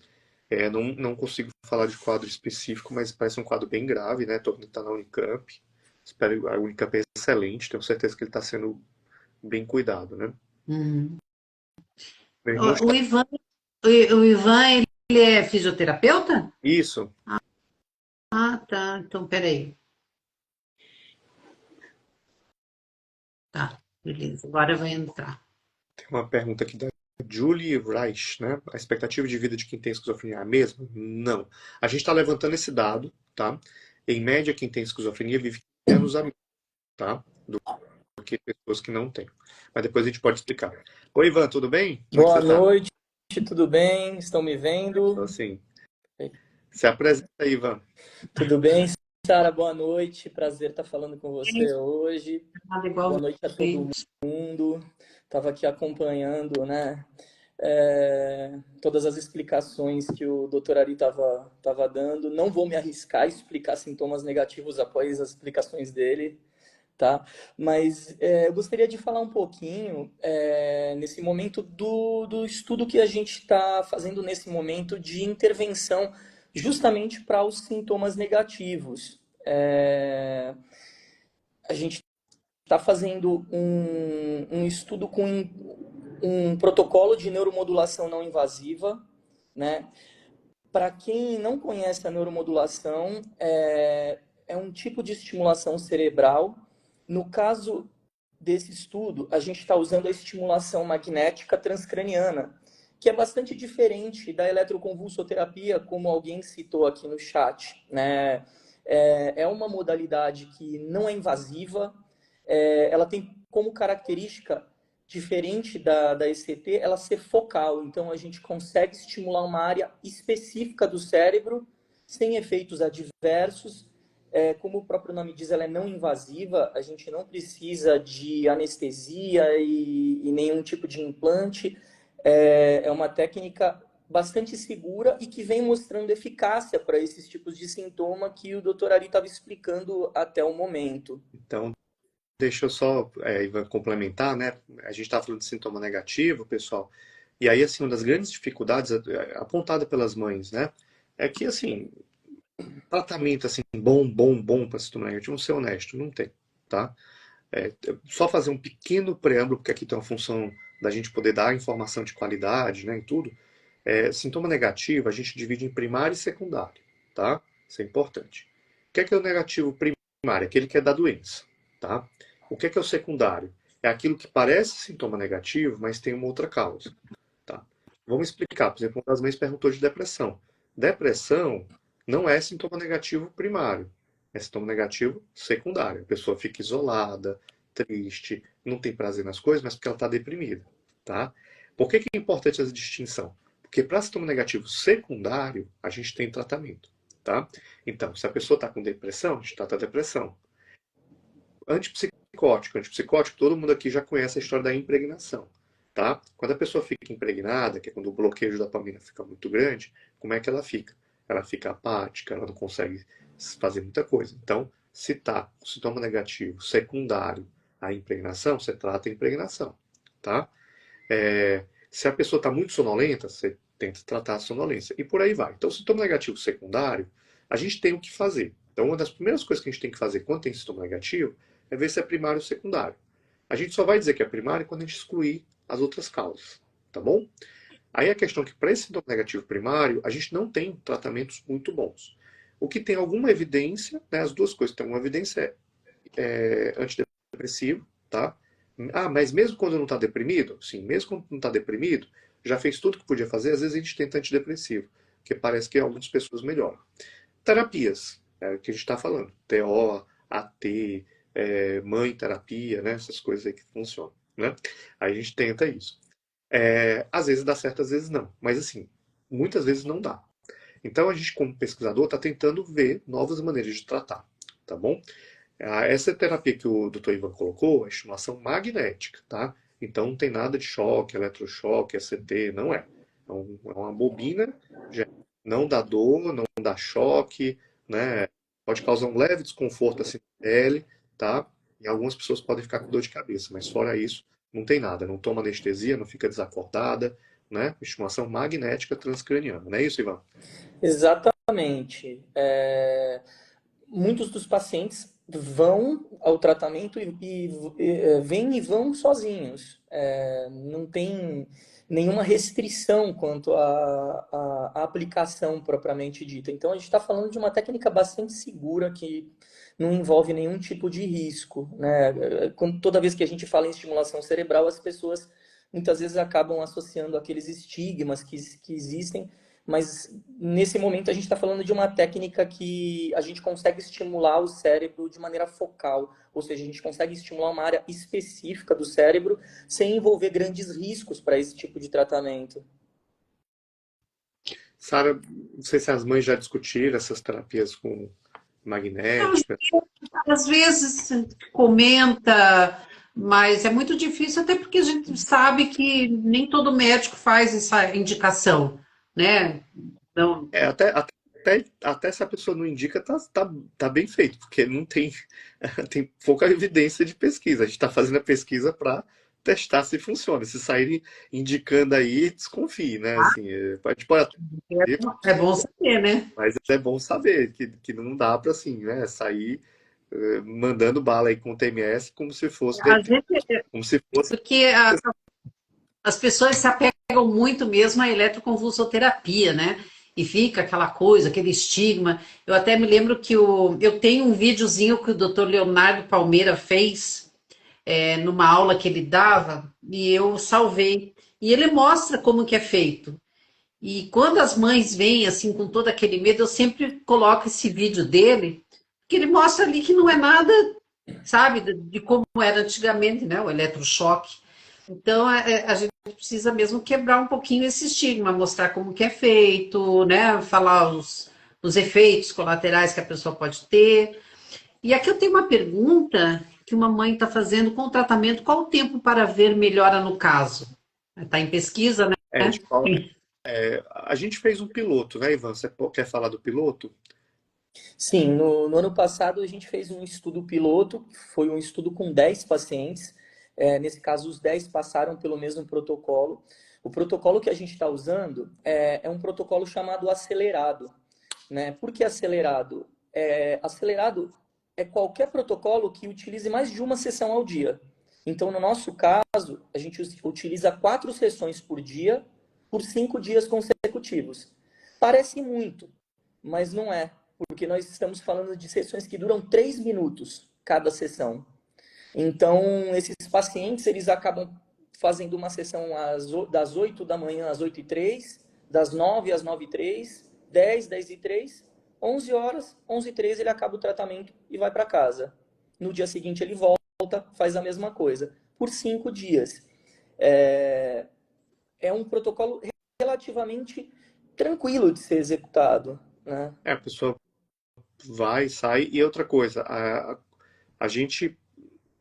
Não consigo falar de quadro específico, mas parece um quadro bem grave, né? Todo mundo está na Unicamp. Espero, a Unicamp é excelente, tenho certeza que ele está sendo bem cuidado, né? uhum. Meu irmão O está. Ivan, o Ivan, ele é fisioterapeuta? Isso. Ah, tá. Então, peraí. Tá, beleza. Agora vai entrar. Tem uma pergunta aqui da Julie Reich, né? A expectativa de vida de quem tem esquizofrenia é a mesma? Não. A gente está levantando esse dado, tá? Em média, quem tem esquizofrenia vive 15 anos a menos, tá? Do que pessoas que não têm. Mas depois a gente pode explicar. Oi, Ivan, tudo bem? Como é que Boa você está? noite, tudo bem? Estão me vendo? Assim, se apresenta aí, Ivan. Tudo bem, Sara? Boa noite, prazer estar falando com você hoje. Nada Boa noite a todo igualmente. mundo. Estava aqui acompanhando, né, todas as explicações que o Dr. Ari estava dando. Não vou me arriscar a explicar sintomas negativos após as explicações dele, tá? Mas eu gostaria de falar um pouquinho nesse momento do estudo que a gente está fazendo nesse momento de intervenção justamente para os sintomas negativos. A gente está fazendo um estudo com um protocolo de neuromodulação não invasiva, né? Para quem não conhece a neuromodulação, é um tipo de estimulação cerebral. No caso desse estudo, a gente está usando a estimulação magnética transcraniana, que é bastante diferente da eletroconvulsoterapia, como alguém citou aqui no chat, né? É uma modalidade que não é invasiva, ela tem como característica diferente da ECT, ela ser focal. Então, a gente consegue estimular uma área específica do cérebro, sem efeitos adversos. Como o próprio nome diz, ela é não invasiva, a gente não precisa de anestesia e nenhum tipo de implante. É uma técnica bastante segura e que vem mostrando eficácia para esses tipos de sintoma que o Dr. Ari estava explicando até o momento. Então, deixa eu só, Ivan, complementar, né? A gente está falando de sintoma negativo, pessoal. E aí, assim, uma das grandes dificuldades apontada pelas mães, né? É que, assim, tratamento, assim, bom para sintoma negativo, vamos ser honesto, não tem, tá? Só fazer um pequeno preâmbulo, porque aqui tem uma função da gente poder dar informação de qualidade, né, em tudo. Sintoma negativo, a gente divide em primário e secundário, tá? Isso é importante. O que é o negativo primário? Aquele que é da doença, tá? O que é o secundário? É aquilo que parece sintoma negativo, mas tem uma outra causa, tá? Vamos explicar. Por exemplo, uma das mães perguntou de depressão. Depressão não é sintoma negativo primário, é sintoma negativo secundário. A pessoa fica isolada, triste, não tem prazer nas coisas, mas porque ela está deprimida, tá? Por que é importante essa distinção? Porque para sintoma negativo secundário, a gente tem tratamento, tá? Então, se a pessoa está com depressão, a gente trata a depressão. Antipsicótico, todo mundo aqui já conhece a história da impregnação, tá? Quando a pessoa fica impregnada, que é quando o bloqueio da dopamina fica muito grande, como é que ela fica? Ela fica apática, ela não consegue fazer muita coisa. Então, se tá com sintoma negativo secundário à impregnação, você trata a impregnação, tá? Se a pessoa está muito sonolenta, você tenta tratar a sonolência. E por aí vai. Então, sintoma negativo secundário, a gente tem o que fazer. Então, uma das primeiras coisas que a gente tem que fazer quando tem sintoma negativo é ver se é primário ou secundário. A gente só vai dizer que é primário quando a gente excluir as outras causas, tá bom? Aí a questão é que para esse sintoma negativo primário, a gente não tem tratamentos muito bons. O que tem alguma evidência, né, as duas coisas, tem uma evidência antidepressivo, tá? Mas mesmo quando não está deprimido? Sim, mesmo quando não está deprimido, já fez tudo que podia fazer, às vezes a gente tenta antidepressivo, porque parece que algumas pessoas melhoram. Terapias, é o que a gente está falando, TO, AT, mãe terapia, né, essas coisas aí que funcionam, né? Aí a gente tenta isso. Às vezes dá certo, às vezes não, mas assim, muitas vezes não dá. Então a gente, como pesquisador, está tentando ver novas maneiras de tratar, tá bom? Essa terapia que o Dr. Ivan colocou é estimulação magnética, tá? Então não tem nada de choque, eletrochoque, ECT, não é. É uma bobina, não dá dor, não dá choque, né? Pode causar um leve desconforto assim na pele, tá? E algumas pessoas podem ficar com dor de cabeça, mas fora isso, não tem nada. Não toma anestesia, não fica desacordada, né? Estimulação magnética transcraniana, não é isso, Ivan? Exatamente. Muitos dos pacientes vão ao tratamento vêm e vão sozinhos. Não tem nenhuma restrição quanto à aplicação propriamente dita. Então, a gente está falando de uma técnica bastante segura que não envolve nenhum tipo de risco, né? Toda vez que a gente fala em estimulação cerebral, as pessoas muitas vezes acabam associando aqueles estigmas que existem, mas nesse momento a gente está falando de uma técnica que a gente consegue estimular o cérebro de maneira focal, ou seja, a gente consegue estimular uma área específica do cérebro sem envolver grandes riscos para esse tipo de tratamento. Sara, não sei se as mães já discutiram essas terapias com magnética. Às vezes comenta, mas é muito difícil, até porque a gente sabe que nem todo médico faz essa indicação, né? Então, Até se a pessoa não indica, tá bem feito, porque não tem, tem pouca evidência de pesquisa. A gente está fazendo a pesquisa para testar se funciona. Se saírem indicando aí, desconfie, né? Assim, a gente pode é bom saber, né? mas é bom saber que não dá para assim, né? Sair mandando bala aí com o TMS como se fosse A gente, como se fosse. porque as pessoas se apegam muito mesmo à eletroconvulsoterapia, né? e fica aquela coisa, aquele estigma. Eu até me lembro que eu tenho um videozinho que o Dr. Leonardo Palmeira fez numa aula que ele dava, e eu salvei. E ele mostra como que é feito. E quando as mães vêm assim com todo aquele medo, eu sempre coloco esse vídeo dele, que ele mostra ali que não é nada, sabe, de como era antigamente, né, o eletrochoque. Então a gente precisa mesmo quebrar um pouquinho esse estigma, mostrar como que é feito, né, falar os efeitos colaterais que a pessoa pode ter. E aqui eu tenho uma pergunta que uma mãe está fazendo com o tratamento, qual o tempo para ver melhora no caso? Está em pesquisa, né? A gente fez um piloto, né, Ivan? Você quer falar do piloto? Sim, no ano passado a gente fez um estudo piloto, foi um estudo com 10 pacientes. Nesse caso, os 10 passaram pelo mesmo protocolo. O protocolo que a gente está usando é um protocolo chamado acelerado, né? Por que acelerado? Acelerado é qualquer protocolo que utilize mais de uma sessão ao dia. Então, no nosso caso, a gente utiliza 4 sessões por dia, por 5 dias consecutivos. Parece muito, mas não é, porque nós estamos falando de sessões que duram 3 minutos cada sessão. Então, esses pacientes, eles acabam fazendo uma sessão das 8 da manhã às 8h03, das 9 às 9h03, 10, 10h03, 11 horas, 11h03 ele acaba o tratamento e vai para casa. No dia seguinte ele volta, faz a mesma coisa, por 5 dias. É um protocolo relativamente tranquilo de ser executado, né? A pessoa vai, sai. E outra coisa, a gente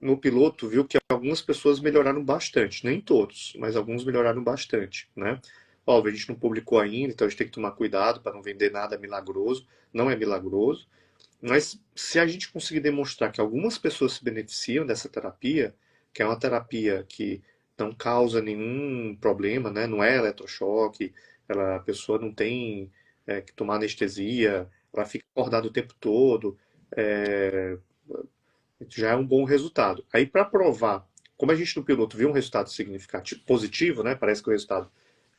no piloto viu que algumas pessoas melhoraram bastante, nem todos, mas alguns melhoraram bastante, né? Óbvio, a gente não publicou ainda, então a gente tem que tomar cuidado para não vender nada milagroso, não é milagroso, mas se a gente conseguir demonstrar que algumas pessoas se beneficiam dessa terapia, que é uma terapia que não causa nenhum problema, né? Não é eletrochoque, a pessoa não tem que tomar anestesia, ela fica acordada o tempo todo, é, já é um bom resultado. Aí, para provar, como a gente no piloto viu um resultado significativo, positivo, né? Parece que o resultado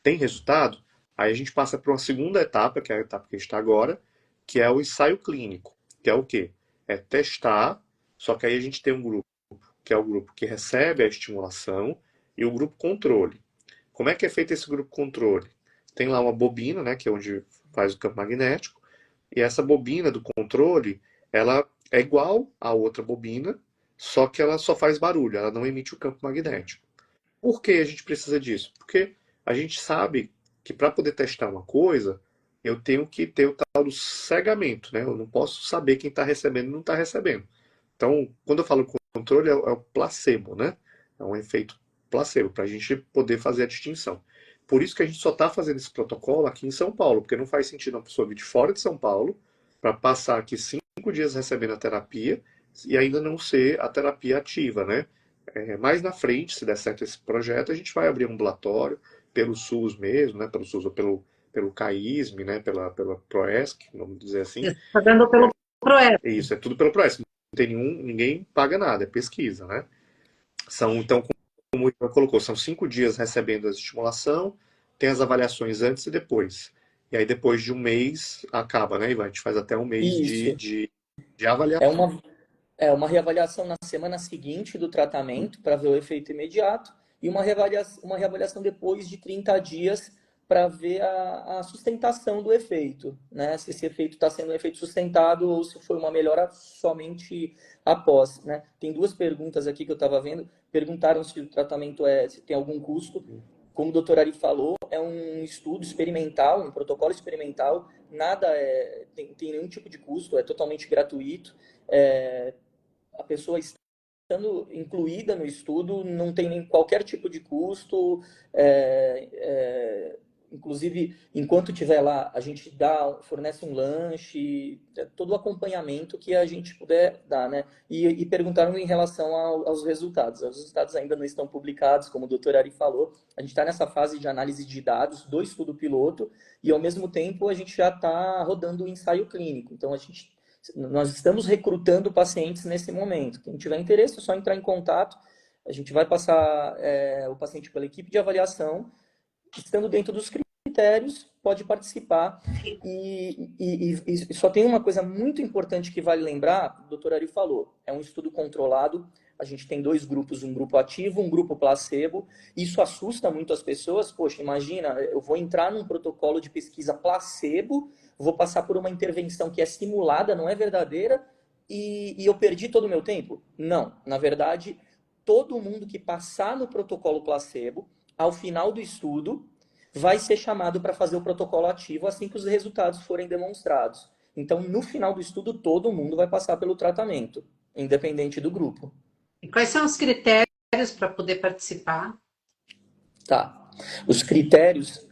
tem resultado, aí a gente passa para uma segunda etapa, que é a etapa que a gente está agora, que é o ensaio clínico, que é o quê? É testar, só que aí a gente tem um grupo, que é o grupo que recebe a estimulação, e o grupo controle. Como é que é feito esse grupo controle? Tem lá uma bobina, né, que é onde faz o campo magnético, e essa bobina do controle, ela é igual à outra bobina, só que ela só faz barulho, ela não emite o campo magnético. Por que a gente precisa disso? Porque a gente sabe que para poder testar uma coisa, eu tenho que ter o tal do cegamento, né? Eu não posso saber quem está recebendo e não está recebendo. Então, quando eu falo controle, é o placebo, né? É um efeito placebo, para a gente poder fazer a distinção. Por isso que a gente só está fazendo esse protocolo aqui em São Paulo, porque não faz sentido uma pessoa vir de fora de São Paulo para passar aqui 5 dias recebendo a terapia e ainda não ser a terapia ativa, né? Mais na frente, se der certo esse projeto, a gente vai abrir um ambulatório pelo SUS mesmo, né? Pelo SUS ou pelo CAISM, né? Pela PROESC, vamos dizer assim. Está dando pelo PROEP. Isso, é tudo pelo PROESC. Não tem ninguém paga nada, é pesquisa, né? Então, como o Ivan colocou, são 5 dias recebendo a estimulação, tem as avaliações antes e depois. E aí, depois de um mês, acaba, né, Ivan? A gente faz até um mês Isso. de É avaliação. uma reavaliação na semana seguinte do tratamento para ver o efeito imediato e uma reavaliação depois de 30 dias para ver a sustentação do efeito, né? Se esse efeito está sendo um efeito sustentado ou se foi uma melhora somente após, né? Tem 2 perguntas aqui que eu estava vendo. Perguntaram se o tratamento se tem algum custo. Como o doutor Ari falou, é um estudo experimental, um protocolo experimental, nada tem nenhum tipo de custo, é totalmente gratuito. A pessoa estando incluída no estudo, não tem nem qualquer tipo de custo. Inclusive, enquanto estiver lá, a gente fornece um lanche, todo o acompanhamento que a gente puder dar, né? E perguntaram em relação aos resultados. Os resultados ainda não estão publicados, como o doutor Ari falou. A gente está nessa fase de análise de dados do estudo piloto e, ao mesmo tempo, a gente já está rodando o ensaio clínico. Então, nós estamos recrutando pacientes nesse momento. Quem tiver interesse, é só entrar em contato. A gente vai passar o paciente pela equipe de avaliação, estando dentro dos critérios. critérios, pode participar. E só tem uma coisa muito importante que vale lembrar, o doutor Ari falou, é um estudo controlado, a gente tem 2 grupos, um grupo ativo, um grupo placebo. Isso assusta muito as pessoas. Poxa, imagina, eu vou entrar num protocolo de pesquisa placebo, vou passar por uma intervenção que é simulada, não é verdadeira, e eu perdi todo o meu tempo? Não, na verdade, todo mundo que passar no protocolo placebo, ao final do estudo, vai ser chamado para fazer o protocolo ativo assim que os resultados forem demonstrados. Então, no final do estudo, todo mundo vai passar pelo tratamento, independente do grupo. E quais são os critérios para poder participar? Tá. Os critérios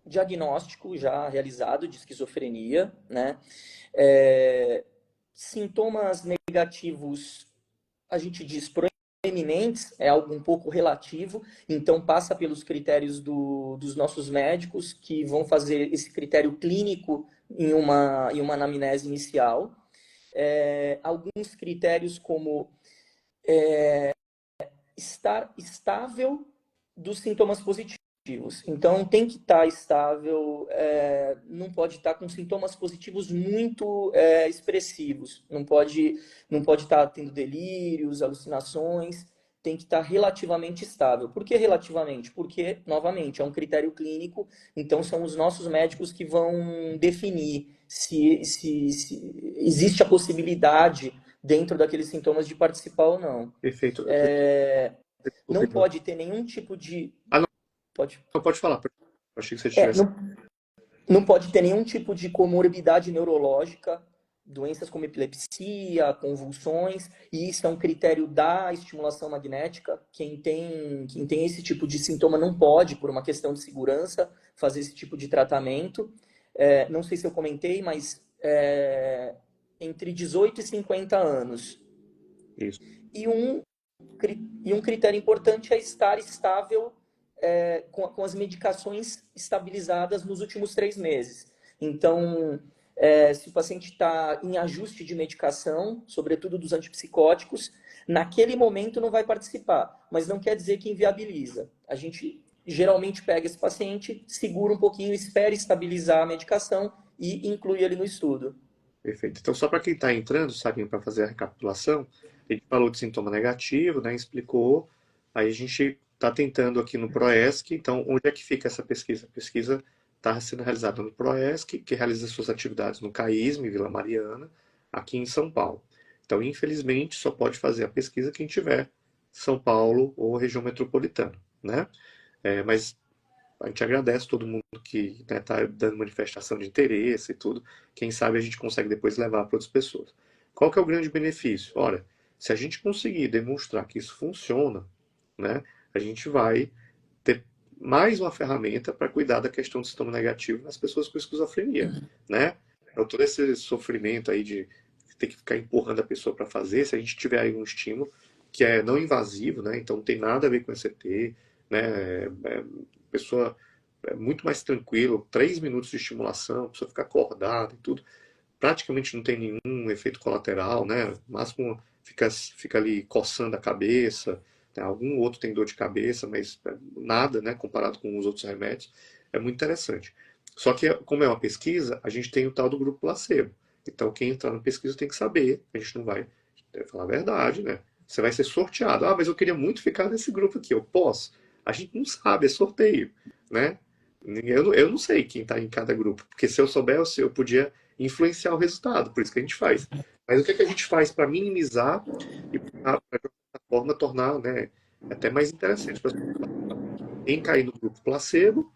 diagnóstico já realizado de esquizofrenia, né? Sintomas negativos, a gente diz proeminentes, é algo um pouco relativo, então passa pelos critérios dos nossos médicos, que vão fazer esse critério clínico em uma anamnese inicial. Alguns critérios como estar estável dos sintomas positivos. Então, tem que estar estável, não pode estar com sintomas positivos muito expressivos. Não pode estar tendo delírios, alucinações. Tem que estar relativamente estável. Por que relativamente? Porque, novamente, é um critério clínico, então são os nossos médicos que vão definir se existe a possibilidade, dentro daqueles sintomas, de participar ou não. Perfeito. Não pode ter nenhum tipo de... Ah, não. Pode. Não, pode falar. Eu achei que você tivesse... Não pode ter nenhum tipo de comorbidade neurológica, doenças como epilepsia, convulsões, e isso é um critério da estimulação magnética. Quem tem esse tipo de sintoma não pode, por uma questão de segurança, fazer esse tipo de tratamento. Não sei se eu comentei, mas entre 18 e 50 anos. Isso. E um critério importante é estar estável com as medicações estabilizadas nos últimos 3 meses. Então, se o paciente está em ajuste de medicação, sobretudo dos antipsicóticos, naquele momento não vai participar, mas não quer dizer que inviabiliza. A gente geralmente pega esse paciente, segura um pouquinho, espera estabilizar a medicação e inclui ele no estudo. Perfeito. Então, só para quem está entrando, sabe, para fazer a recapitulação, a gente falou de sintoma negativo, né, explicou, aí a gente está tentando aqui no PROESC, então, onde é que fica essa pesquisa? A pesquisa está sendo realizada no PROESC, que realiza suas atividades no CAISM, Vila Mariana, aqui em São Paulo. Então, infelizmente, só pode fazer a pesquisa quem tiver São Paulo ou região metropolitana, né? Mas a gente agradece todo mundo que está dando manifestação de interesse e tudo. Quem sabe a gente consegue depois levar para outras pessoas. Qual que é o grande benefício? Olha, se a gente conseguir demonstrar que isso funciona, né, a gente vai ter mais uma ferramenta para cuidar da questão do sintoma negativo nas pessoas com esquizofrenia, né? Então, todo esse sofrimento aí de ter que ficar empurrando a pessoa para fazer, se a gente tiver aí um estímulo que é não invasivo, né? Então não tem nada a ver com ECT, né? Pessoa muito mais tranquilo, 3 minutos de estimulação, a pessoa fica acordada e tudo. Praticamente não tem nenhum efeito colateral, né? No máximo fica ali coçando a cabeça, né? Algum outro tem dor de cabeça, mas nada, né? Comparado com os outros remédios. É muito interessante. Só que, como é uma pesquisa, a gente tem o tal do grupo placebo. Então, quem entrar na pesquisa tem que saber. A gente não vai falar a verdade, né? Você vai ser sorteado. Ah, mas eu queria muito ficar nesse grupo aqui. Eu posso? A gente não sabe, é sorteio, né? Eu não sei quem está em cada grupo, porque se eu souber, eu podia influenciar o resultado, por isso que a gente faz. Mas o que, é que a gente faz para minimizar e para, de certa forma, tornar, né, até mais interessante para quem cair no grupo placebo,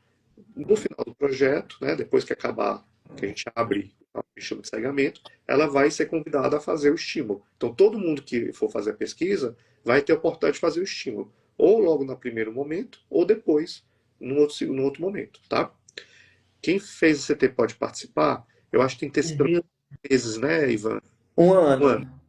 no final do projeto, né, depois que acabar, que a gente abre o estímulo de cegamento, ela vai ser convidada a fazer o estímulo. Então, todo mundo que for fazer a pesquisa vai ter a oportunidade de fazer o estímulo, ou logo no primeiro momento, ou depois, no outro momento, tá? Quem fez o CT pode participar? Eu acho que tem que ter pelo menos 3 meses, né, Ivan? 1 ano. 1 ano.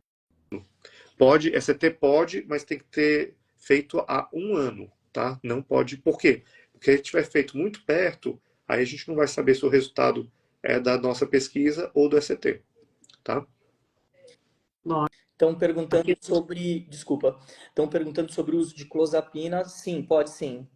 Pode, ECT pode, mas tem que ter feito há 1 ano, tá? Não pode. Por quê? Porque se tiver feito muito perto, aí a gente não vai saber se o resultado é da nossa pesquisa ou do ECT, tá? Estão perguntando sobre, desculpa, estão perguntando sobre o uso de clozapina. Sim, pode sim.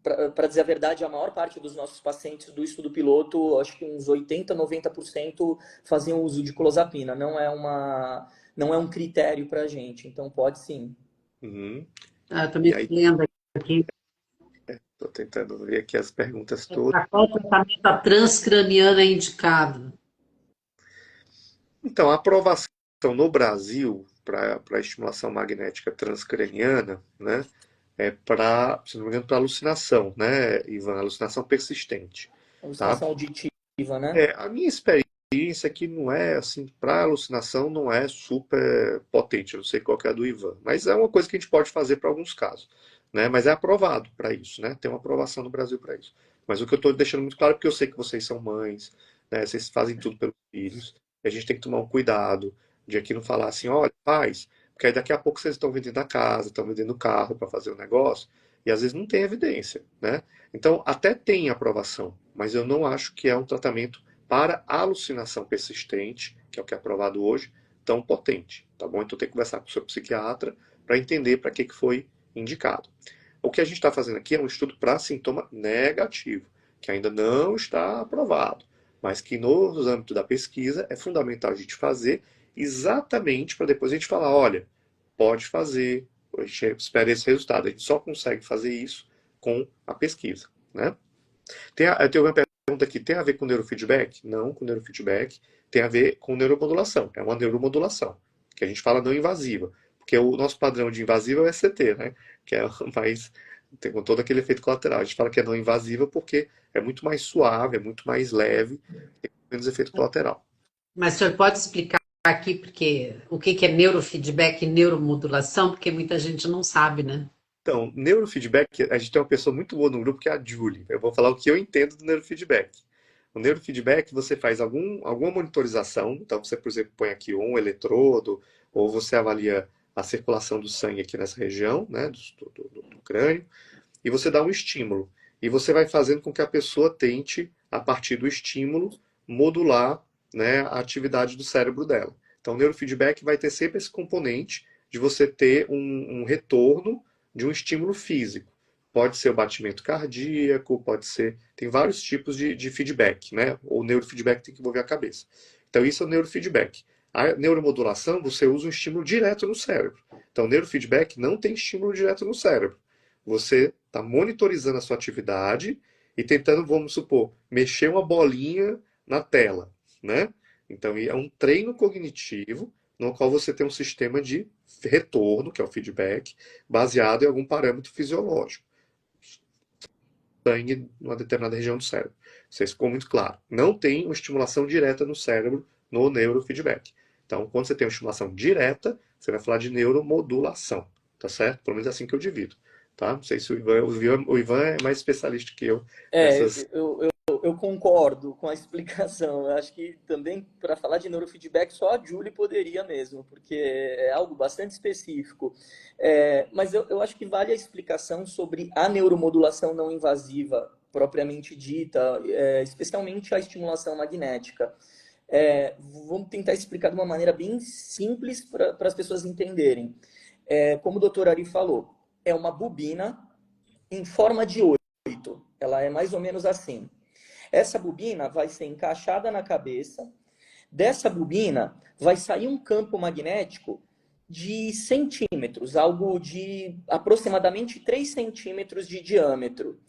Para dizer a verdade, a maior parte dos nossos pacientes do estudo piloto, acho que uns 80, 90% faziam uso de clozapina. Não é um critério para a gente, então pode sim. Uhum. Também E aí, lendo aqui. estou tentando ver aqui as perguntas todas. Para qual tratamento a transcraniana é indicado? Então, a aprovação no Brasil para estimulação magnética transcraniana, né, é para, se não me engano, para alucinação, né, Ivan? Alucinação persistente, tá? Alucinação auditiva, né? A minha experiência é que não é assim, para alucinação não é super potente, eu não sei qual que é a do Ivan, mas é uma coisa que a gente pode fazer para alguns casos, né? Mas é aprovado para isso, né? Tem uma aprovação no Brasil para isso. Mas o que eu estou deixando muito claro é porque eu sei que vocês são mães, né? Vocês fazem tudo pelos filhos, e a gente tem que tomar um cuidado de aqui não falar assim, olha, faz, porque aí daqui a pouco vocês estão vendendo a casa, estão vendendo o carro para fazer o negócio, e às vezes não tem evidência, né? Então, até tem aprovação, mas eu não acho que é um tratamento para alucinação persistente, que é o que é aprovado hoje, tão potente, tá bom? Então tem que conversar com o seu psiquiatra para entender para que foi indicado. O que a gente está fazendo aqui é um estudo para sintoma negativo, que ainda não está aprovado, mas que no âmbito da pesquisa é fundamental a gente fazer exatamente para depois a gente falar, olha, pode fazer, a gente espera esse resultado. A gente só consegue fazer isso com a pesquisa, né? Tem uma pergunta aqui, tem a ver com neurofeedback? Não com neurofeedback, tem a ver com neuromodulação. É uma neuromodulação, que a gente fala não invasiva, porque o nosso padrão de invasiva é o ECT, né? Que é mais, tem com todo aquele efeito colateral. A gente fala que é não invasiva porque é muito mais suave, é muito mais leve, tem menos efeito colateral. Mas o senhor pode explicar aqui porque, o que que é neurofeedback e neuromodulação? Porque muita gente não sabe, né? Então, neurofeedback, a gente tem uma pessoa muito boa no grupo que é a Julie. Eu vou falar o que eu entendo do neurofeedback. O neurofeedback, você faz alguma monitorização, então você, por exemplo, põe aqui um eletrodo, ou você avalia a circulação do sangue aqui nessa região, né, do crânio, e você dá um estímulo. E você vai fazendo com que a pessoa tente, a partir do estímulo, modular, né, a atividade do cérebro dela. Então, o neurofeedback vai ter sempre esse componente de você ter um retorno de um estímulo físico. Pode ser o batimento cardíaco, pode ser. Tem vários tipos de feedback, né? O neurofeedback tem que envolver a cabeça. Então, isso é o neurofeedback. A neuromodulação, você usa um estímulo direto no cérebro. Então, o neurofeedback não tem estímulo direto no cérebro. Você está monitorizando a sua atividade e tentando, vamos supor, mexer uma bolinha na tela, né? Então, é um treino cognitivo no qual você tem um sistema de retorno, que é o feedback, baseado em algum parâmetro fisiológico. Sangue numa determinada região do cérebro. Isso ficou muito claro. Não tem uma estimulação direta no cérebro no neurofeedback. Então, quando você tem uma estimulação direta, você vai falar de neuromodulação, tá certo? Pelo menos é assim que eu divido, tá? Não sei se o Ivan é mais especialista que eu nessas. Eu concordo com a explicação. Eu acho que também, para falar de neurofeedback, só a Julie poderia mesmo, porque é algo bastante específico. Mas eu acho que vale a explicação sobre a neuromodulação não invasiva, propriamente dita, especialmente a estimulação magnética. Vamos tentar explicar de uma maneira bem simples para as pessoas entenderem. Como o doutor Ari falou, é uma bobina em forma de 8. Ela é mais ou menos assim. Essa bobina vai ser encaixada na cabeça. Dessa bobina vai sair um campo magnético de centímetros, algo de aproximadamente 3 centímetros de diâmetro.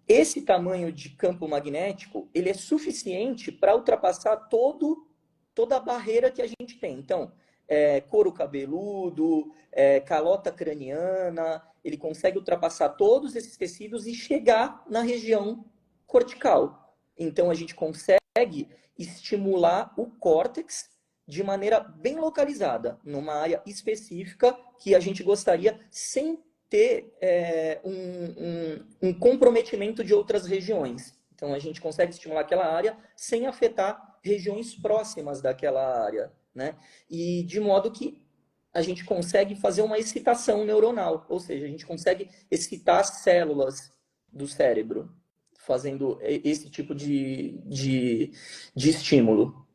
Esse tamanho de campo magnético, ele é suficiente para ultrapassar toda a barreira que a gente tem. Então, couro cabeludo, calota craniana, ele consegue ultrapassar todos esses tecidos e chegar na região cortical. Então, a gente consegue estimular o córtex de maneira bem localizada, numa área específica que a gente gostaria, sem ter um comprometimento de outras regiões. Então, a gente consegue estimular aquela área sem afetar regiões próximas daquela área, né? E de modo que a gente consegue fazer uma excitação neuronal, ou seja, a gente consegue excitar as células do cérebro, fazendo esse tipo de estímulo.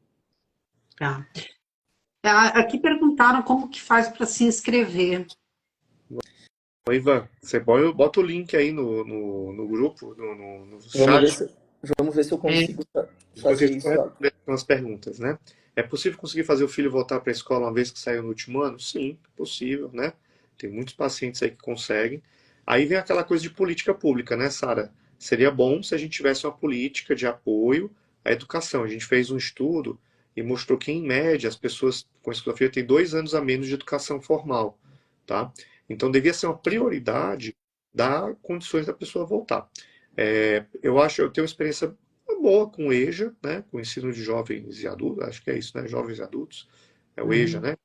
Tá. Aqui perguntaram como que faz para se inscrever. Ô, Ivan, você bota o link aí no grupo, no Vamos ver chat. se, vamos ver se eu É, consigo Enquanto fazer isso, isso. umas perguntas, né? É possível conseguir fazer o filho voltar para a escola uma vez que saiu no último ano? Sim, é possível, né? Tem muitos pacientes aí que conseguem. Aí vem aquela coisa de política pública, né, Sara? Seria bom se a gente tivesse uma política de apoio à educação. A gente fez um estudo e mostrou que, em média, as pessoas com esquizofrenia têm 2 anos a menos de educação formal, tá? Então, devia ser uma prioridade dar condições da pessoa voltar. Eu tenho uma experiência boa com o EJA, né? Com o ensino de jovens e adultos, acho que é isso, né? Jovens e adultos, é o EJA, uhum. né?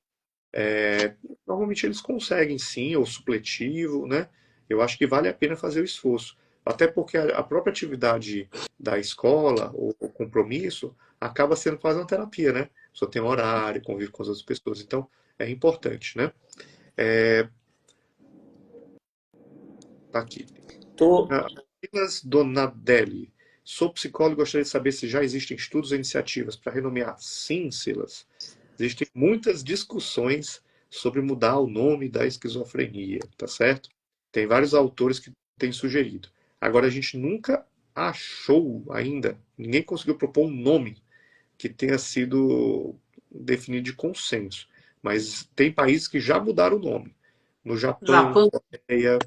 Normalmente eles conseguem sim, ou supletivo, né? Eu acho que vale a pena fazer o esforço. Até porque a própria atividade da escola, ou o compromisso, acaba sendo quase uma terapia, né? Só tem um horário, convive com as outras pessoas, então é importante, né? Tá aqui. Tô, Silas Donadelli. Sou psicólogo e gostaria de saber se já existem estudos ou iniciativas para renomear. Sim, Silas. Existem muitas discussões sobre mudar o nome da esquizofrenia, tá certo? Tem vários autores que têm sugerido. Agora, a gente nunca achou ainda, ninguém conseguiu propor um nome que tenha sido definido de consenso. Mas tem países que já mudaram o nome. No Japão, Japão. Coreia,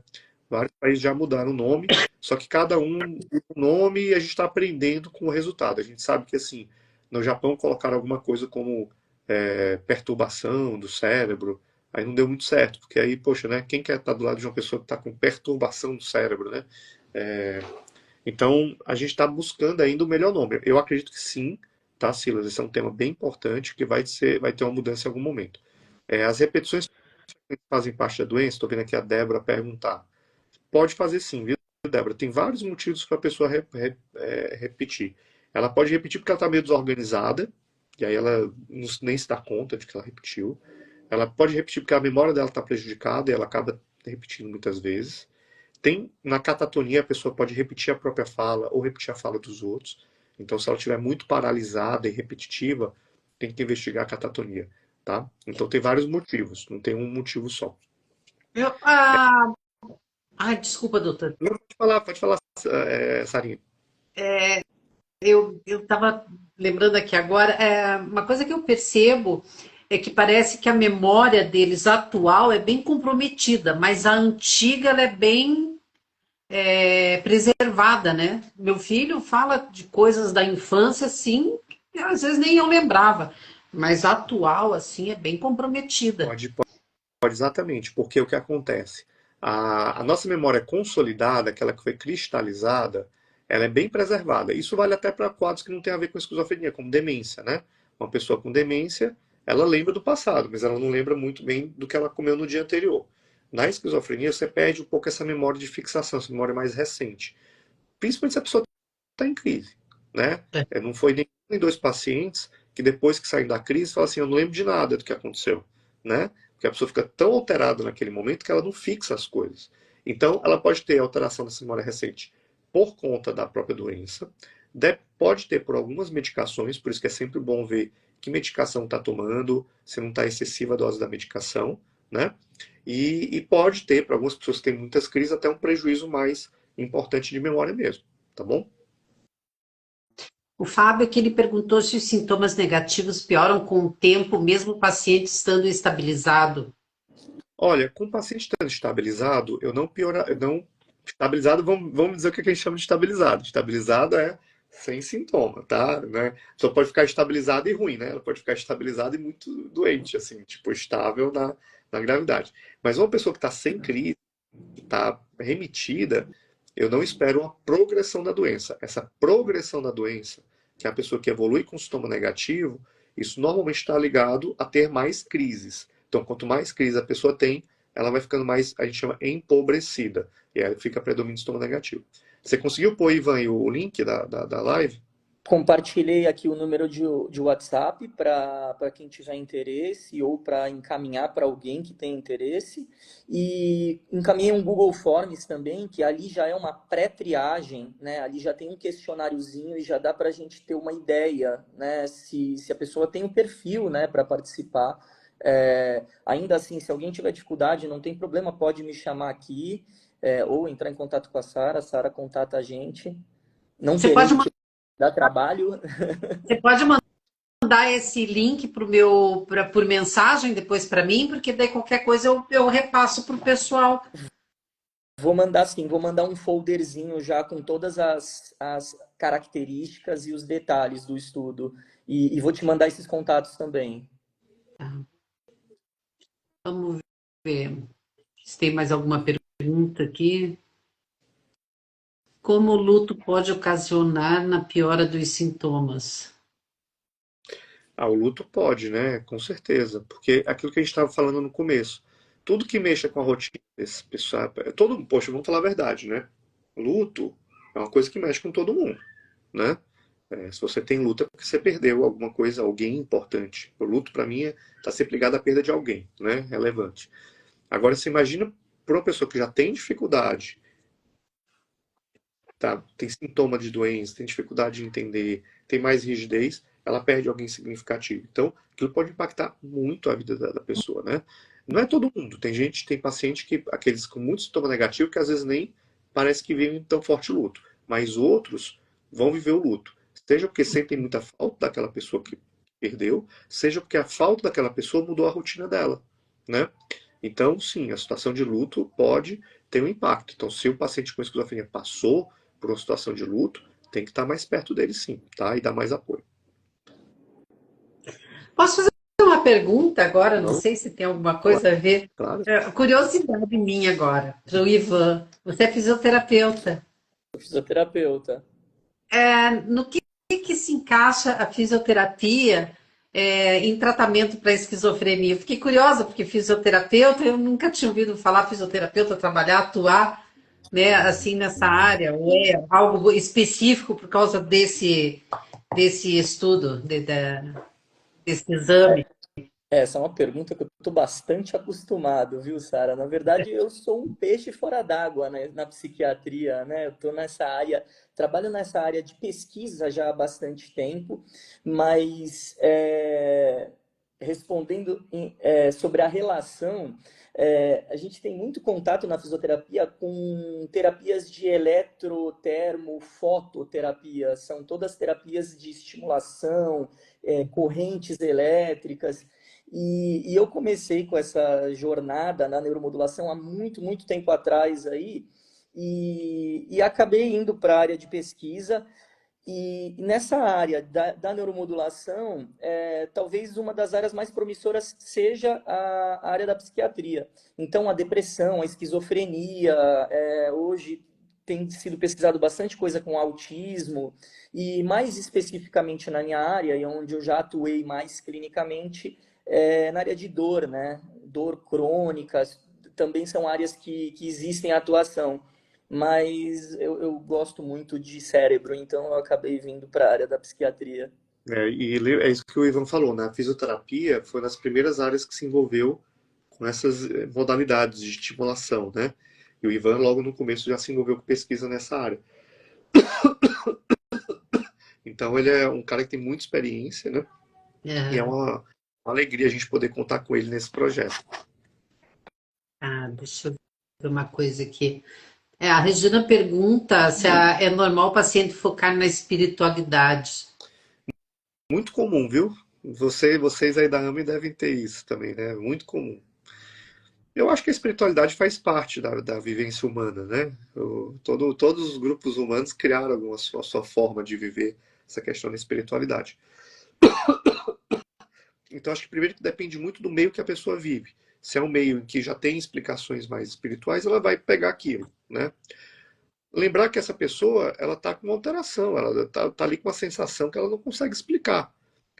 vários países já mudaram o nome, só que cada um tem um nome e a gente está aprendendo com o resultado. A gente sabe que, assim, no Japão colocaram alguma coisa como perturbação do cérebro, aí não deu muito certo, porque aí, poxa, né, quem quer estar do lado de uma pessoa que está com perturbação do cérebro, né? Então, a gente está buscando ainda o melhor nome. Eu acredito que sim, tá, Silas? Esse é um tema bem importante que vai ter uma mudança em algum momento. As repetições fazem parte da doença, estou vendo aqui a Débora perguntar. Pode fazer sim, viu, Débora? Tem vários motivos para a pessoa repetir. Ela pode repetir porque ela está meio desorganizada, e aí ela nem se dá conta de que ela repetiu. Ela pode repetir porque a memória dela está prejudicada e ela acaba repetindo muitas vezes. Tem na catatonia, a pessoa pode repetir a própria fala ou repetir a fala dos outros. Então, se ela estiver muito paralisada e repetitiva, tem que investigar a catatonia, tá? Então, tem vários motivos, não tem um motivo só. Eu, ah, ai, desculpa, doutor. Não, pode falar, Sarinha. Eu estava lembrando aqui agora, uma coisa que eu percebo é que parece que a memória deles atual é bem comprometida, mas a antiga ela é bem preservada, né? Meu filho fala de coisas da infância, assim, que às vezes nem eu lembrava, mas a atual, assim, é bem comprometida. Pode, exatamente, porque o que acontece? A nossa memória consolidada, aquela que foi cristalizada, ela é bem preservada. Isso vale até para quadros que não tem a ver com esquizofrenia, como demência, né? Uma pessoa com demência, ela lembra do passado, mas ela não lembra muito bem do que ela comeu no dia anterior. Na esquizofrenia, você perde um pouco essa memória de fixação, essa memória mais recente. Principalmente se a pessoa está em crise, né? É. Não foi nem dois pacientes que depois que saem da crise falam assim, eu não lembro de nada do que aconteceu, né? Porque a pessoa fica tão alterada naquele momento que ela não fixa as coisas. Então, ela pode ter alteração da memória recente por conta da própria doença, pode ter por algumas medicações, por isso que é sempre bom ver que medicação está tomando, se não está excessiva a dose da medicação, né? E pode ter, para algumas pessoas que têm muitas crises, até um prejuízo mais importante de memória mesmo, tá bom? O Fábio que ele perguntou se os sintomas negativos pioram com o tempo, mesmo o paciente estando estabilizado. Olha, com o paciente estando estabilizado, eu não piora, eu não estabilizado, vamos dizer o que a gente chama de estabilizado. Estabilizado é sem sintoma, tá? Né? Só pode ficar estabilizado e ruim, né? Ela pode ficar estabilizada e muito doente, assim, tipo, estável na gravidade. Mas uma pessoa que está sem crise, está remitida, eu não espero uma progressão da doença. Essa progressão da doença, que é a pessoa que evolui com sintoma negativo, isso normalmente está ligado a ter mais crises. Então, quanto mais crise a pessoa tem, ela vai ficando mais, a gente chama, empobrecida. E aí fica predomínio do sintoma negativo. Você conseguiu pôr, Ivan, o link da live? Compartilhei aqui o número de WhatsApp para quem tiver interesse ou para encaminhar para alguém que tem interesse. E encaminhei um Google Forms também, que ali já é uma pré-triagem, né? Ali já tem um questionáriozinho e já dá para a gente ter uma ideia, né? Se a pessoa tem o perfil, né, para participar. Ainda assim, se alguém tiver dificuldade, não tem problema, pode me chamar aqui, ou entrar em contato com a Sara contata a gente. Não Você terei pode, que te dar trabalho. você pode mandar esse link por mensagem depois para mim, porque daí qualquer coisa eu repasso para o pessoal. Vou mandar sim, vou mandar um folderzinho já com todas as características e os detalhes do estudo. E vou te mandar esses contatos também. Vamos ver se tem mais alguma pergunta aqui. Como o luto pode ocasionar na piora dos sintomas? O luto pode, né? Com certeza. Porque aquilo que a gente estava falando no começo. Tudo que mexa com a rotina desse pessoal. Poxa, vamos falar a verdade, né? Luto é uma coisa que mexe com todo mundo, né? Se você tem luta, é porque você perdeu alguma coisa, alguém importante. O luto, para mim, está sempre ligado à perda de alguém, né? Relevante. Agora, você imagina para uma pessoa que já tem dificuldade, tá? Tem sintoma de doença, tem dificuldade de entender, tem mais rigidez, ela perde alguém significativo. Então, aquilo pode impactar muito a vida da pessoa, né? Não é todo mundo. Tem paciente que, aqueles com muito sintoma negativo, que às vezes nem parece que vivem tão forte luto. Mas outros vão viver o luto. Seja porque sentem muita falta daquela pessoa que perdeu, seja porque a falta daquela pessoa mudou a rotina dela, né? Então, sim, a situação de luto pode ter um impacto. Então, se o paciente com esquizofrenia passou por uma situação de luto, tem que estar mais perto dele, sim, tá? E dar mais apoio. Posso fazer uma pergunta agora? Não Não? sei se tem alguma Claro, coisa a ver. claro. Curiosidade minha agora, para o Ivan. Você é fisioterapeuta. Fisioterapeuta. No que se encaixa a fisioterapia em tratamento para esquizofrenia? Fiquei curiosa, porque fisioterapeuta, eu nunca tinha ouvido falar fisioterapeuta trabalhar, atuar, né, assim nessa área, ou é algo específico por causa desse estudo, desse exame? Essa é uma pergunta que eu estou bastante acostumado, viu, Sara? Na verdade, eu sou um peixe fora d'água, né, na psiquiatria, né? Eu estou nessa área, trabalho nessa área de pesquisa já há bastante tempo, mas respondendo sobre a relação, a gente tem muito contato na fisioterapia com terapias de eletrotermo, fototerapia, são todas terapias de estimulação, correntes elétricas. E eu comecei com essa jornada na neuromodulação há muito, muito tempo atrás aí, e acabei indo para a área de pesquisa. E nessa área da neuromodulação, talvez uma das áreas mais promissoras seja a área da psiquiatria. Então, a depressão, a esquizofrenia, hoje tem sido pesquisado bastante coisa com autismo, e mais especificamente na minha área, e onde eu já atuei mais clinicamente, na área de dor, né? Dor crônica, também são áreas que existem atuação. Mas eu gosto muito de cérebro, então eu acabei vindo para a área da psiquiatria. É isso que o Ivan falou, né? A fisioterapia foi uma das primeiras áreas que se envolveu com essas modalidades de estimulação, né? E o Ivan, logo no começo, já se envolveu com pesquisa nessa área. Então, ele é um cara que tem muita experiência, né? E é É. uma alegria a gente poder contar com ele nesse projeto. Deixa eu ver uma coisa aqui. A Regina pergunta se é normal o paciente focar na espiritualidade. Muito comum, viu? Vocês aí da AME devem ter isso também, né? Muito comum. Eu acho que a espiritualidade faz parte da vivência humana, né? Todos os grupos humanos criaram a sua forma de viver essa questão da espiritualidade. Então, acho que primeiro que depende muito do meio que a pessoa vive. Se é um meio em que já tem explicações mais espirituais, ela vai pegar aquilo, né? Lembrar que essa pessoa, ela está com uma alteração, ela tá ali com uma sensação que ela não consegue explicar.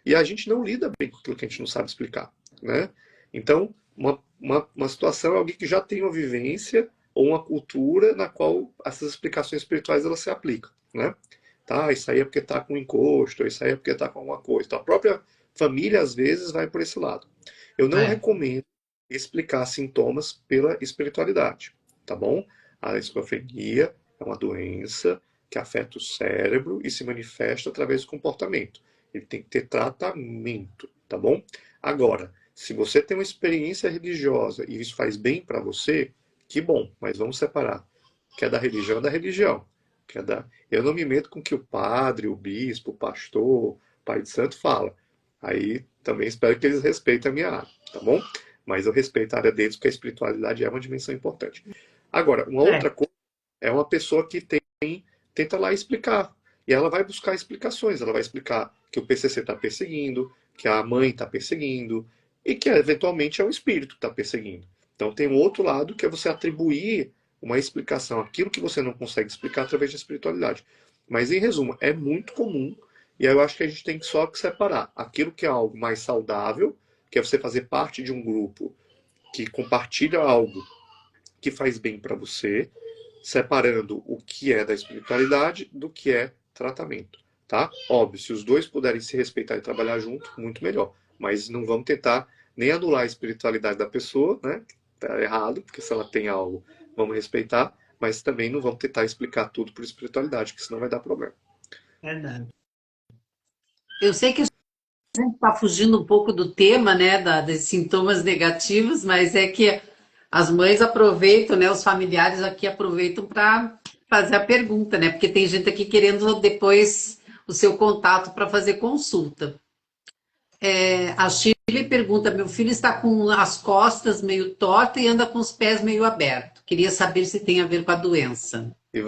E a gente não lida bem com aquilo que a gente não sabe explicar, né? Então, uma situação é alguém que já tem uma vivência ou uma cultura na qual essas explicações espirituais elas se aplicam, né? tá? Isso aí é porque tá com encosto, isso aí é porque tá com alguma coisa. Então, a própria família, às vezes, vai por esse lado. Eu não É, recomendo explicar sintomas pela espiritualidade, tá bom? A esquizofrenia é uma doença que afeta o cérebro e se manifesta através do comportamento. Ele tem que ter tratamento, tá bom? Agora, se você tem uma experiência religiosa e isso faz bem para você, que bom, mas vamos separar. Que é da religião é da religião. Que é da... Eu não me meto com o que o padre, o bispo, o pastor, o pai de santo fala. Aí também espero que eles respeitem a minha área, tá bom? Mas eu respeito a área deles porque a espiritualidade é uma dimensão importante. Agora, uma outra é, coisa é uma pessoa que tenta lá explicar. E ela vai buscar explicações. Ela vai explicar que o PCC está perseguindo, que a mãe está perseguindo, e que eventualmente é o espírito que está perseguindo. Então tem um outro lado que é você atribuir uma explicação àquilo que você não consegue explicar através da espiritualidade. Mas em resumo, é muito comum, e aí eu acho que a gente tem que só separar aquilo que é algo mais saudável, que é você fazer parte de um grupo que compartilha algo que faz bem para você, separando o que é da espiritualidade do que é tratamento, tá? Óbvio, se os dois puderem se respeitar e trabalhar junto, muito melhor. Mas não vamos tentar nem anular a espiritualidade da pessoa, né? Tá errado, porque se ela tem algo, vamos respeitar, mas também não vamos tentar explicar tudo por espiritualidade, porque senão vai dar problema. verdade. Eu sei que a gente está fugindo um pouco do tema, né, dos sintomas negativos, mas é que as mães aproveitam, né, os familiares aqui aproveitam para fazer a pergunta, né, porque tem gente aqui querendo depois o seu contato para fazer consulta. A Shirley pergunta: meu filho está com as costas meio tortas e anda com os pés meio abertos. Queria saber se tem a ver com a doença. E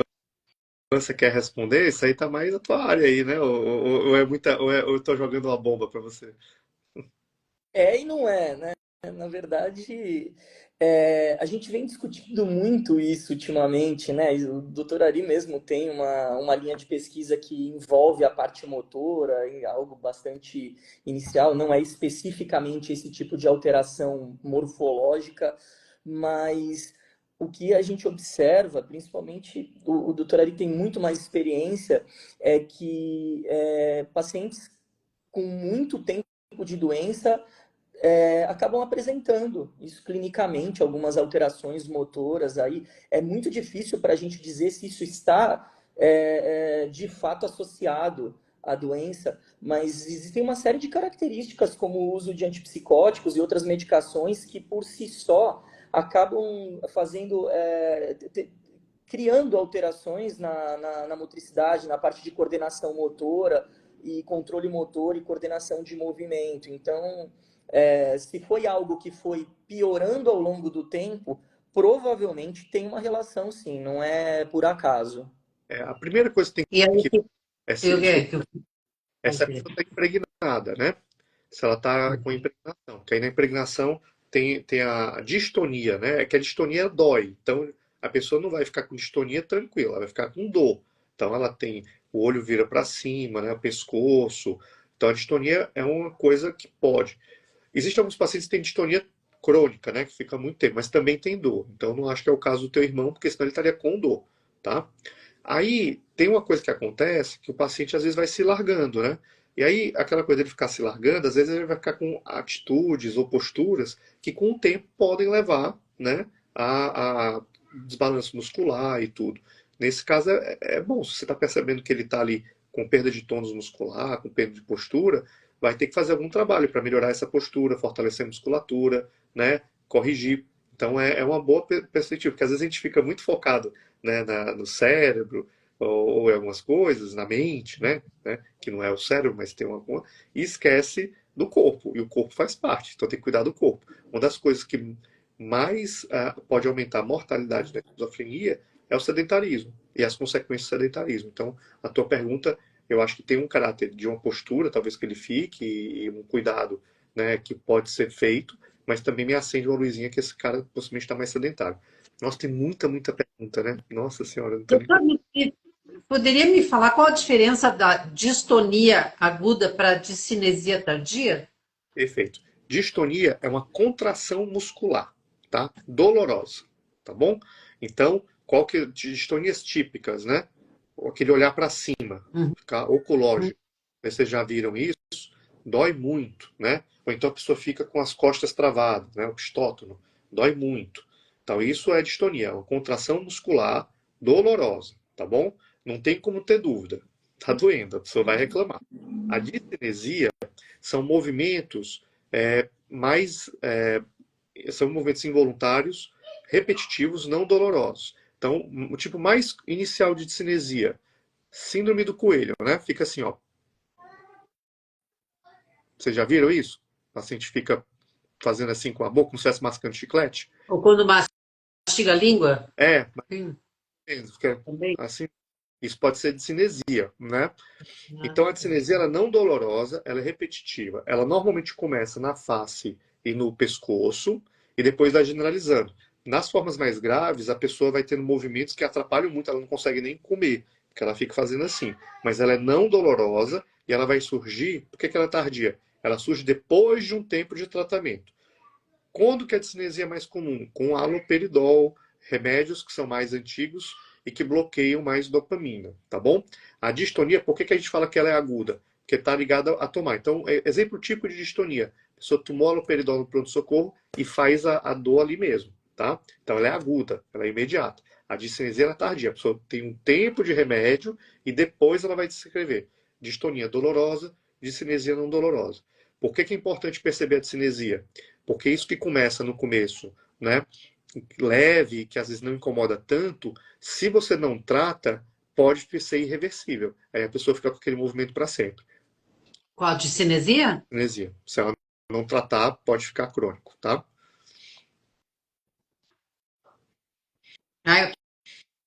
você quer responder? Isso aí tá mais a tua área aí, né? Ou é muita, ou eu tô jogando uma bomba para você? É e não é, né? Na verdade, a gente vem discutindo muito isso ultimamente, né? E o Dr. Ari mesmo tem uma linha de pesquisa que envolve a parte motora, em algo bastante inicial, não é especificamente esse tipo de alteração morfológica, mas o que a gente observa, principalmente o Dr. Ari tem muito mais experiência, é que pacientes com muito tempo de doença acabam apresentando isso clinicamente, algumas alterações motoras aí. É muito difícil para a gente dizer se isso está de fato associado à doença, mas existem uma série de características, como o uso de antipsicóticos e outras medicações que por si só acabam fazendo, criando alterações na motricidade, na parte de coordenação motora e controle motor e coordenação de movimento. Então, se foi algo que foi piorando ao longo do tempo, provavelmente tem uma relação, sim, não é por acaso. A primeira coisa que E aí, tem que é eu, se, é, que eu é se a pessoa está impregnada, né? Se ela está com impregnação. Porque aí na impregnação tem a distonia, né? É que a distonia dói. Então a pessoa não vai ficar com distonia tranquila, ela vai ficar com dor. Então ela tem, o olho vira para cima, né? O pescoço. Então a distonia é uma coisa que pode. Existem alguns pacientes que têm distonia crônica, né? Que fica muito tempo, mas também tem dor. Então não acho que é o caso do teu irmão, porque senão ele estaria com dor, tá? Aí tem uma coisa que acontece que o paciente às vezes vai se largando, né? E aí, aquela coisa de ficar se largando, às vezes ele vai ficar com atitudes ou posturas que com o tempo podem levar, né, a desbalanço muscular e tudo. Nesse caso é bom, se você está percebendo que ele está ali com perda de tônus muscular, com perda de postura, vai ter que fazer algum trabalho para melhorar essa postura, fortalecer a musculatura, né, corrigir. Então é uma boa perspectiva, porque às vezes a gente fica muito focado, né, no cérebro ou em algumas coisas, na mente, né, que não é o cérebro, mas tem uma, e esquece do corpo, e o corpo faz parte, então tem que cuidar do corpo. Uma das coisas que mais pode aumentar a mortalidade da esquizofrenia é o sedentarismo e as consequências do sedentarismo. Então, a tua pergunta, eu acho que tem um caráter de uma postura, talvez que ele fique, e um cuidado, né, que pode ser feito, mas também me acende uma luzinha que esse cara possivelmente está mais sedentário. Nossa, tem muita pergunta, né? Nossa senhora, não tô nem... Doutor, poderia me falar qual a diferença da distonia aguda para a discinesia tardia? Perfeito. Distonia é uma contração muscular, tá? Dolorosa, tá bom? Então, qual que distonias típicas, né? aquele olhar para cima, Uhum. ficar oculógico. Vocês já viram isso? Dói muito, né? Ou então a pessoa fica com as costas travadas, né? O estótono, dói muito. Então isso é distonia, é uma contração muscular dolorosa, tá bom? Não tem como ter dúvida. Tá doendo, a pessoa vai reclamar. A distenesia são movimentos são movimentos involuntários, repetitivos, não dolorosos. Então, o tipo mais inicial de discinesia, síndrome do coelho, né? Fica assim, ó. Vocês já viram isso? O paciente fica fazendo assim com a boca, como se estivesse mascando chiclete. Ou quando mastiga a língua? É, Sim, mas fica também. assim. Isso pode ser discinesia, né? Ah, Então a discinesia ela é não dolorosa, ela é repetitiva. Ela normalmente começa na face e no pescoço e depois vai generalizando. Nas formas mais graves, a pessoa vai tendo movimentos que atrapalham muito, ela não consegue nem comer, porque ela fica fazendo assim. Mas ela é não dolorosa e ela vai surgir. Por que ela é tardia? Ela surge depois de um tempo de tratamento. Quando que a discinesia é mais comum? Com haloperidol, remédios que são mais antigos e que bloqueiam mais dopamina, tá bom? A distonia, por que que a gente fala que ela é aguda? Porque está ligada a tomar. Então, exemplo típico de distonia. A pessoa tomou haloperidol no pronto-socorro e faz a dor ali mesmo, tá? Então, ela é aguda, ela é imediata. A discinesia é tardia. A pessoa tem um tempo de remédio e depois ela vai descrever. Distonia dolorosa, discinesia não dolorosa. Por que que é importante perceber a discinesia? Porque isso que começa no começo, né, leve, que às vezes não incomoda tanto, se você não trata, pode ser irreversível. Aí a pessoa fica com aquele movimento para sempre. Qual, de cinesia? Cinesia. Se ela não tratar, pode ficar crônico, tá? Ah, eu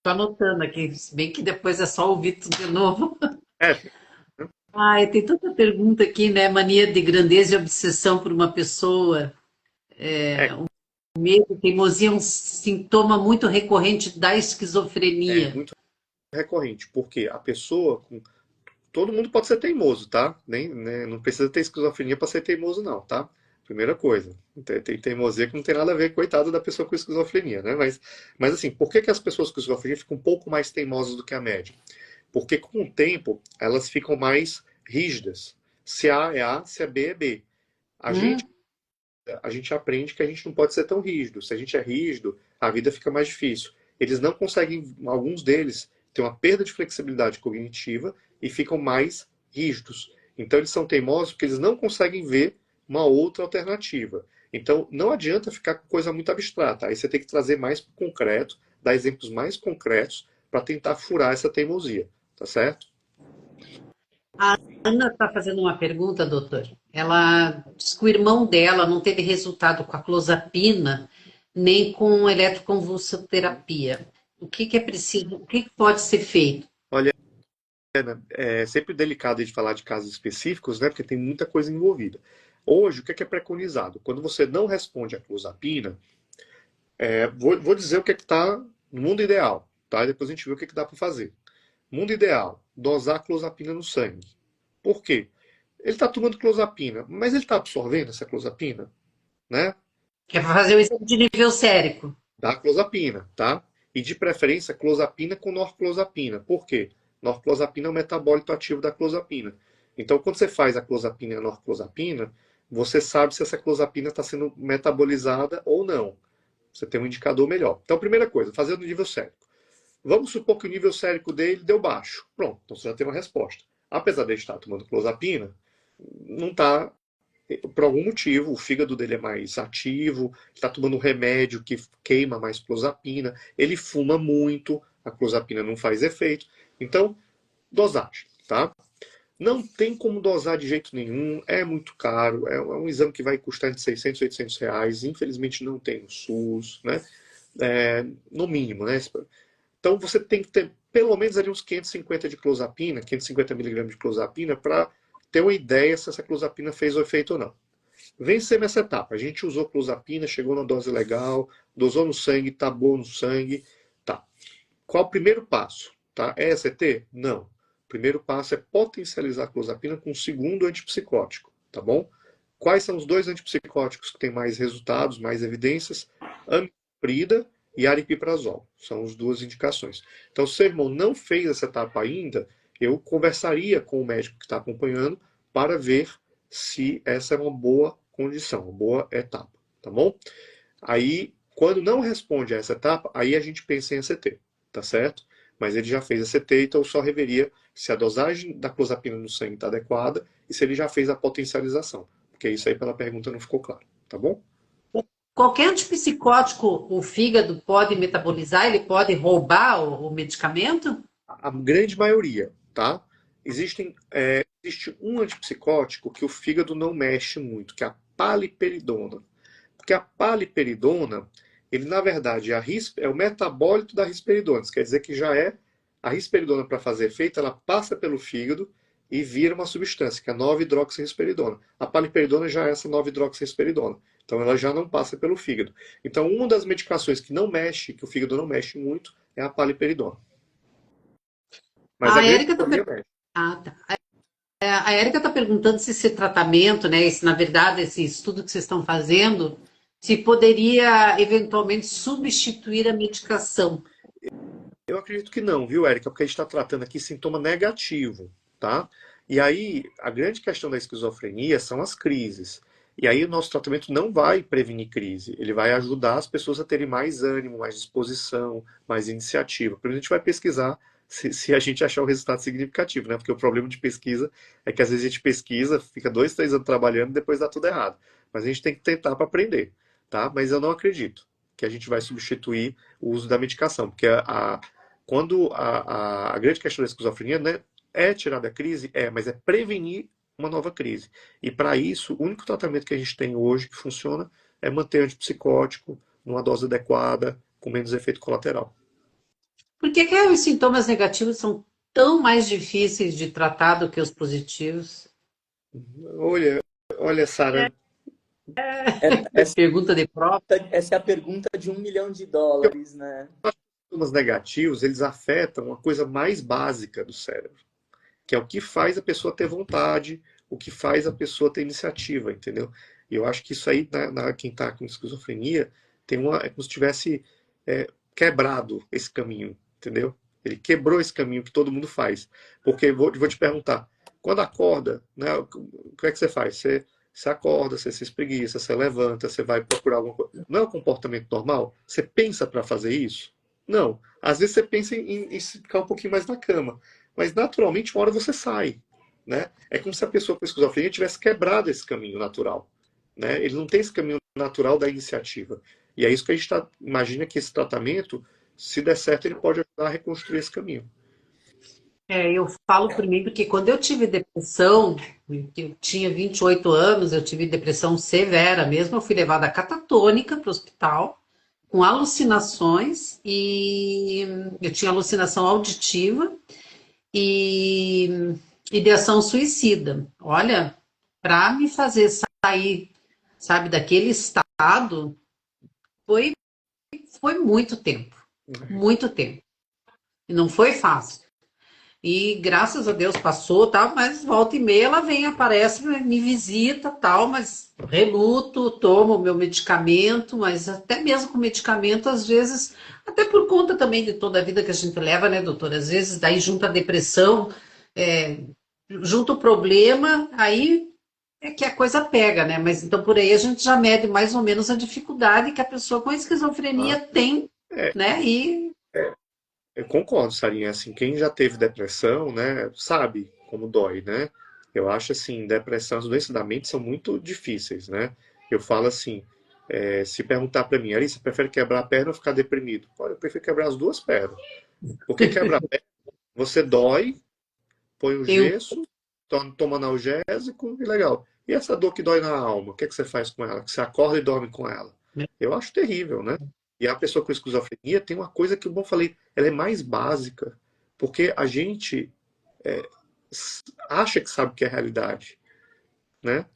tô anotando aqui, se bem que depois é só ouvir tudo de novo. É, Ai, tem tanta pergunta aqui, né? Mania de grandeza e obsessão por uma pessoa. é, Medo, teimosia é um sintoma muito recorrente da é esquizofrenia. muito recorrente, porque a pessoa, todo mundo pode ser teimoso, tá? Nem, né, não precisa ter esquizofrenia para ser teimoso, não, tá? Primeira coisa. Tem teimosia que não tem nada a ver, coitada da pessoa com esquizofrenia, né? Mas assim, por que que as pessoas com esquizofrenia ficam um pouco mais teimosas do que a média? Porque com o tempo elas ficam mais rígidas. Se A é A, se é B é B. A Hum? gente, a gente aprende que a gente não pode ser tão rígido. Se a gente é rígido, a vida fica mais difícil. Eles não conseguem, alguns deles, têm uma perda de flexibilidade cognitiva e ficam mais rígidos. Então eles são teimosos porque eles não conseguem ver uma outra alternativa. Então não adianta ficar com coisa muito abstrata. Aí você tem que trazer mais para o concreto, dar exemplos mais concretos para tentar furar essa teimosia. Tá certo? A Ana está fazendo uma pergunta, doutor. Ela diz que o irmão dela não teve resultado com a clozapina nem com eletroconvulsoterapia. O que que é preciso? O que que pode ser feito? Olha, é sempre delicado de falar de casos específicos, né? Porque tem muita coisa envolvida. Hoje, o que é preconizado? Quando você não responde à clozapina, vou dizer o que está no mundo ideal, tá? E depois a gente vê o que dá para fazer. Mundo ideal, dosar clozapina no sangue. Por quê? Ele está tomando clozapina, mas ele está absorvendo essa clozapina, né? Que é para fazer o exame de nível sérico. Da clozapina, tá? E de preferência, clozapina com norclozapina. Por quê? Norclozapina é o metabólito ativo da clozapina. Então, quando você faz a clozapina e a norclozapina, você sabe se essa clozapina está sendo metabolizada ou não. Você tem um indicador melhor. Então, primeira coisa, fazer no nível sérico. Vamos supor que o nível sérico dele deu baixo. Pronto, então você já tem uma resposta. Apesar de ele estar tomando clozapina, não está por algum motivo, o fígado dele é mais ativo, está tomando um remédio que queima mais clozapina, ele fuma muito, a clozapina não faz efeito. Então, dosagem, tá? Não tem como dosar de jeito nenhum, é muito caro, é um exame que vai custar entre 600 e 800 reais, infelizmente não tem no SUS, né? No mínimo, né? Então você tem que ter pelo menos ali uns 550 de clozapina, 550 miligramas de clozapina, para ter uma ideia se essa clozapina fez o efeito ou não. Vencemos essa etapa. A gente usou clozapina, chegou na dose legal, dosou no sangue, tá bom no sangue. Tá. Qual o primeiro passo? Tá? É ECT? Não. O primeiro passo é potencializar a clozapina com um segundo antipsicótico. Tá bom? Quais são os dois antipsicóticos que têm mais resultados, mais evidências? Amiprida e aripiprazol. São as duas indicações. Então, se o seu irmão não fez essa etapa ainda, eu conversaria com o médico que está acompanhando para ver se essa é uma boa condição, uma boa etapa, tá bom? Aí, quando não responde a essa etapa, aí a gente pensa em ACT, tá certo? Mas ele já fez ACT, então eu só reveria se a dosagem da clozapina no sangue está adequada e se ele já fez a potencialização. Porque isso aí pela pergunta não ficou claro, tá bom? Qualquer antipsicótico, o fígado pode metabolizar, ele pode roubar o medicamento? A grande maioria, tá? Existe um antipsicótico que o fígado não mexe muito, que é a paliperidona. Porque a paliperidona, ele na verdade é o metabólito da risperidona. Isso quer dizer que já é a risperidona para fazer efeito, ela passa pelo fígado e vira uma substância, que é a 9-hidroxirrisperidona. A paliperidona já é essa 9-hidroxirrisperidona. Então ela já não passa pelo fígado. Então uma das medicações que não mexe, que o fígado não mexe muito, é a paliperidona. Mas a A grande Érica está maioria mexe. tá. A Érica tá perguntando se esse tratamento, né, esse, na verdade, esse estudo que vocês estão fazendo, se poderia eventualmente substituir a medicação. Eu acredito que não, viu, Érica? Porque a gente está tratando aqui sintoma negativo, tá? E aí, a grande questão da esquizofrenia são as crises. E aí, o nosso tratamento não vai prevenir crise, ele vai ajudar as pessoas a terem mais ânimo, mais disposição, mais iniciativa. Primeiro, a gente vai pesquisar se a gente achar o resultado significativo, né? Porque o problema de pesquisa é que às vezes a gente pesquisa, fica 2, 3 anos trabalhando e depois dá tudo errado. Mas a gente tem que tentar para aprender, tá? Mas eu não acredito que a gente vai substituir o uso da medicação, porque quando a grande questão da esquizofrenia, né, é tirar da crise, mas é prevenir uma nova crise. E para isso, o único tratamento que a gente tem hoje que funciona é manter o antipsicótico numa dose adequada, com menos efeito colateral. Por que que os sintomas negativos são tão mais difíceis de tratar do que os positivos? Olha, olha, Sara, Essa, Pergunta de prova. essa é a pergunta de US$ 1 milhão, né? os sintomas negativos, eles afetam a coisa mais básica do cérebro, que é o que faz a pessoa ter vontade, o que faz a pessoa ter iniciativa, entendeu? E eu acho que isso aí, quem está com esquizofrenia, é como se tivesse quebrado esse caminho, entendeu? Ele quebrou esse caminho que todo mundo faz. Porque vou te perguntar, quando acorda, né, o que é que você faz? Você acorda, você se espreguiça, você levanta, você vai procurar alguma coisa. Não é um comportamento normal? Você pensa para fazer isso? Não. Às vezes você pensa em ficar um pouquinho mais na cama. Mas naturalmente, uma hora você sai. Né? É como se a pessoa com esquizofrenia tivesse quebrado esse caminho natural. Né? Ele não tem esse caminho natural da iniciativa. E é isso que a gente imagina que esse tratamento, se der certo, ele pode ajudar a reconstruir esse caminho. Eu falo por mim, porque quando eu tive depressão, eu tinha 28 anos, eu tive depressão severa mesmo, eu fui levada catatônica para o hospital, com alucinações, e eu tinha alucinação auditiva e ideação suicida. Olha, para me fazer sair, sabe, daquele estado, foi, foi muito tempo, muito tempo. E não foi fácil. E graças a Deus passou, tal, mas volta e meia ela vem, aparece, me visita, tal, mas reluto, tomo o meu medicamento, mas até mesmo com medicamento, às vezes, até por conta também de toda a vida que a gente leva, né, doutora? Às vezes daí junta a depressão, é, junta o problema, aí é que a coisa pega, né? Mas então por aí a gente já mede mais ou menos a dificuldade que a pessoa com Ah, esquizofrenia tem, é, né? E eu concordo, Sarinha. Assim, quem já teve depressão, né, sabe como dói, né? Eu acho assim, depressão, as doenças da mente são muito difíceis, né? Eu falo assim, se perguntar para mim, Ari, você prefere quebrar a perna ou ficar deprimido? Olha, eu prefiro quebrar as duas pernas. Porque quebrar a perna, você dói, põe o tem gesso, toma analgésico e legal. E essa dor que dói na alma, o que é que você faz com ela? Que você acorda e dorme com ela? Eu acho terrível, né? E a pessoa com esquizofrenia tem uma coisa que, como eu falei, ela é mais básica, porque a gente acha que sabe o que é realidade, né?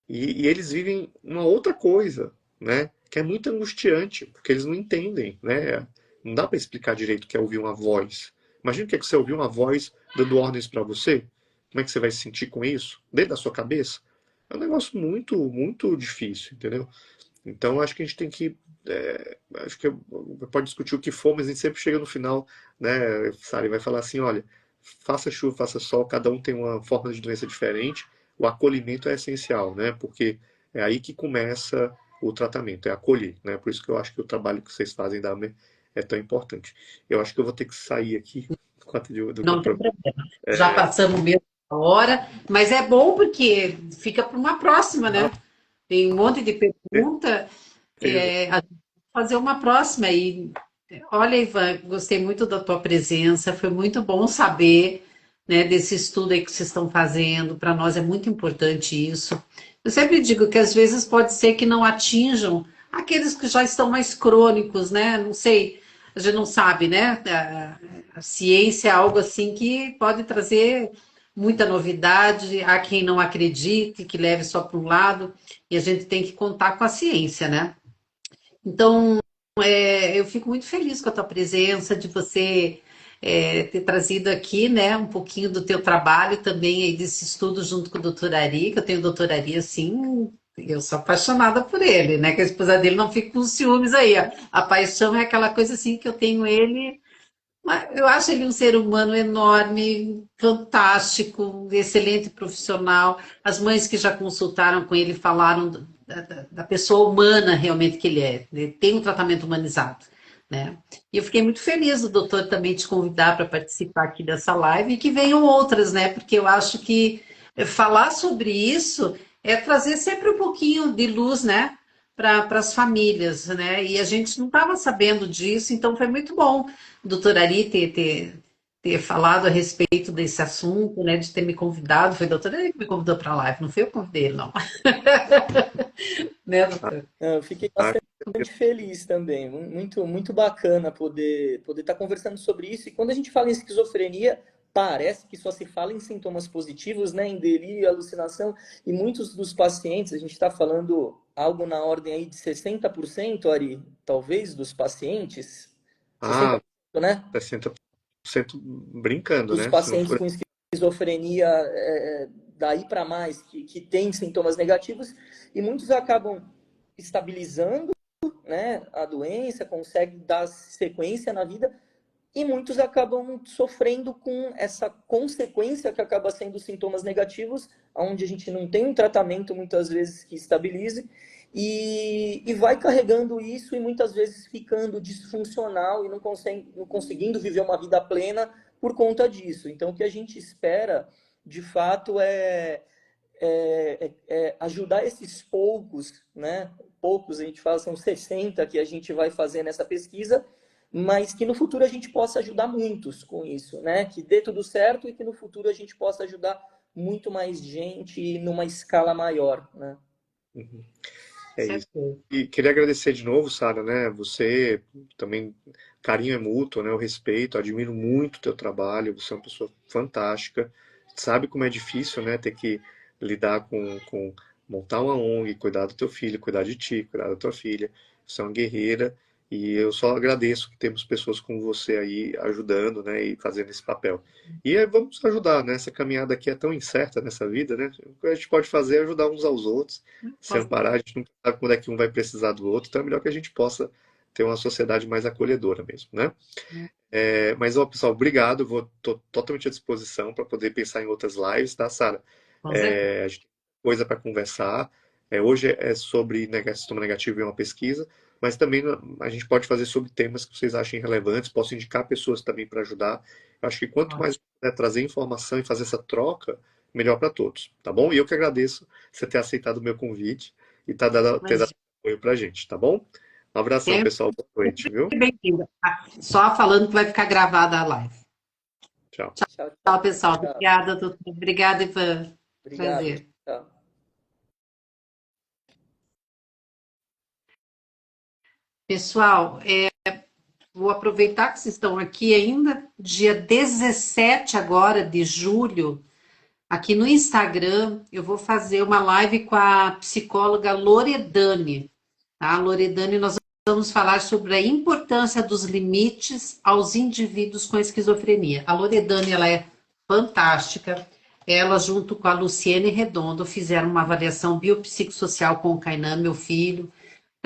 E eles vivem uma outra coisa, né? Que é muito angustiante, porque eles não entendem, né? Não dá para explicar direito o que é ouvir uma voz. Imagina o que é que você ouvir uma voz dando ordens para você. Como é que você vai se sentir com isso? Dentro da sua cabeça? É um negócio muito, muito difícil, entendeu? Então, acho que a gente tem que acho que pode discutir o que for, mas a gente sempre chega no final, né, Sara, e vai falar assim, olha, faça chuva, faça sol, cada um tem uma forma de doença diferente, o acolhimento é essencial, né, porque é aí que começa o tratamento, é acolher, né, por isso que eu acho que o trabalho que vocês fazem da AMER é tão importante. Eu acho que eu vou ter que sair aqui, por conta do Não tem compromisso. problema. Já passamos mesmo a hora, mas é bom porque fica para uma próxima, né? Tem um monte de pergunta, Certeza. a gente vai fazer uma próxima. E olha, Ivan, gostei muito da tua presença, foi muito bom saber, né, desse estudo aí que vocês estão fazendo. Para nós é muito importante isso. Eu sempre digo que às vezes pode ser que não atinjam aqueles que já estão mais crônicos, né? Não sei, a gente não sabe, né? A ciência é algo assim que pode trazer muita novidade. Há quem não acredite, que leve só para um lado, e a gente tem que contar com a ciência, né? Então, eu fico muito feliz com a tua presença, de você ter trazido aqui, né, um pouquinho do teu trabalho também aí desse estudo junto com o doutor Ari, que eu tenho o doutor Ari, assim, eu sou apaixonada por ele, né, que a esposa dele não fica com ciúmes aí, ó. A paixão é aquela coisa assim que eu tenho ele, mas eu acho ele um ser humano enorme, fantástico, um excelente profissional. As mães que já consultaram com ele falaram da pessoa humana realmente que ele é. Ele tem um tratamento humanizado, né? E eu fiquei muito feliz do doutor também te convidar para participar aqui dessa live e que venham outras, né? Porque eu acho que falar sobre isso é trazer sempre um pouquinho de luz, né? Para as famílias, né? E a gente não estava sabendo disso, então foi muito bom doutor Ari ter falado a respeito desse assunto, né, de ter me convidado. Foi a doutora Ari que me convidou para a live, não foi eu que convidei ele, não. Né, doutor? Eu fiquei Ah, bastante feliz também, muito, muito bacana poder estar conversando sobre isso. E quando a gente fala em esquizofrenia, parece que só se fala em sintomas positivos, né, em delírio, alucinação, e muitos dos pacientes, a gente está falando algo na ordem aí de 60%, Ari, talvez, dos pacientes, ah, 60%, né? 60% brincando, Dos né? Se não pacientes for. com esquizofrenia daí para mais, que tem sintomas negativos, e muitos acabam estabilizando, né, a doença, conseguem dar sequência na vida, e muitos acabam sofrendo com essa consequência que acaba sendo sintomas negativos, onde a gente não tem um tratamento muitas vezes que estabilize, e vai carregando isso e muitas vezes ficando disfuncional e não conseguindo viver uma vida plena por conta disso. Então, o que a gente espera, de fato, é ajudar esses poucos, né? Poucos, a gente fala, são 60 que a gente vai fazer nessa pesquisa, mas que no futuro a gente possa ajudar muitos com isso, né? Que dê tudo certo e que no futuro a gente possa ajudar muito mais gente numa escala maior, né? Uhum. É isso. Certo. E queria agradecer de novo, Sara, né? Você também, carinho é mútuo, né? Eu respeito, admiro muito o teu trabalho, você é uma pessoa fantástica, sabe como é difícil, né? Ter que lidar com montar uma ONG, cuidar do teu filho, cuidar de ti, cuidar da tua filha. Você é uma guerreira e eu só agradeço que temos pessoas como você aí ajudando, né? E fazendo esse papel. E vamos ajudar, né? Essa caminhada aqui é tão incerta nessa vida, né? O que a gente pode fazer é ajudar uns aos outros, se amparar, a gente não sabe quando é que um vai precisar do outro, então é melhor que a gente possa ter uma sociedade mais acolhedora mesmo, né? Mas, ó, pessoal, obrigado, tô totalmente à disposição para poder pensar em outras lives, tá, Sara? Com certeza. A gente tem coisa para conversar. Hoje é sobre sintoma negativo e uma pesquisa, mas também a gente pode fazer sobre temas que vocês achem relevantes, posso indicar pessoas também para ajudar. Eu acho que quanto mais trazer informação e fazer essa troca, melhor para todos, tá bom? E eu que agradeço você ter aceitado o meu convite e ter dado Mas apoio pra gente, tá bom? Um abração, sempre pessoal. Boa noite, viu? bem-vinda. Só falando que vai ficar gravada a live. Tchau. Tchau, Tchau, pessoal. tchau. Obrigada, doutor. Obrigada, Ivan. Obrigado. Prazer. Tchau. Pessoal, vou aproveitar que vocês estão aqui ainda, dia 17 agora de julho, aqui no Instagram, eu vou fazer uma live com a psicóloga Loredane. Tá? Loredane, nós vamos falar sobre a importância dos limites aos indivíduos com esquizofrenia. A Loredane, ela é fantástica. Ela, junto com a Luciene Redondo, fizeram uma avaliação biopsicossocial com o Kainan, meu filho.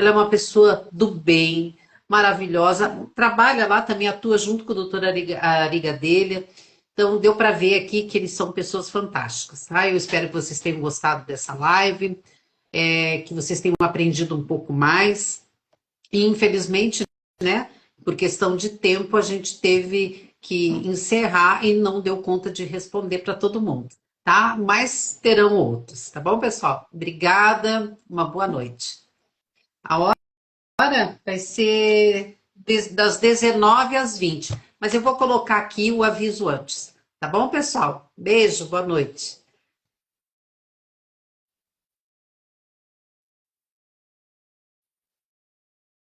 Ela é uma pessoa do bem, maravilhosa. Trabalha lá também, atua junto com o doutor Arigadelha. Então, deu para ver aqui que eles são pessoas fantásticas, tá? Eu espero que vocês tenham gostado dessa live, que vocês tenham aprendido um pouco mais. E, infelizmente, né, por questão de tempo, a gente teve que encerrar e não deu conta de responder para todo mundo, tá? Mas terão outros, tá bom, pessoal? Obrigada, uma boa noite. A hora vai ser das 19 às 20, mas eu vou colocar aqui o aviso antes, tá bom, pessoal? Beijo, boa noite.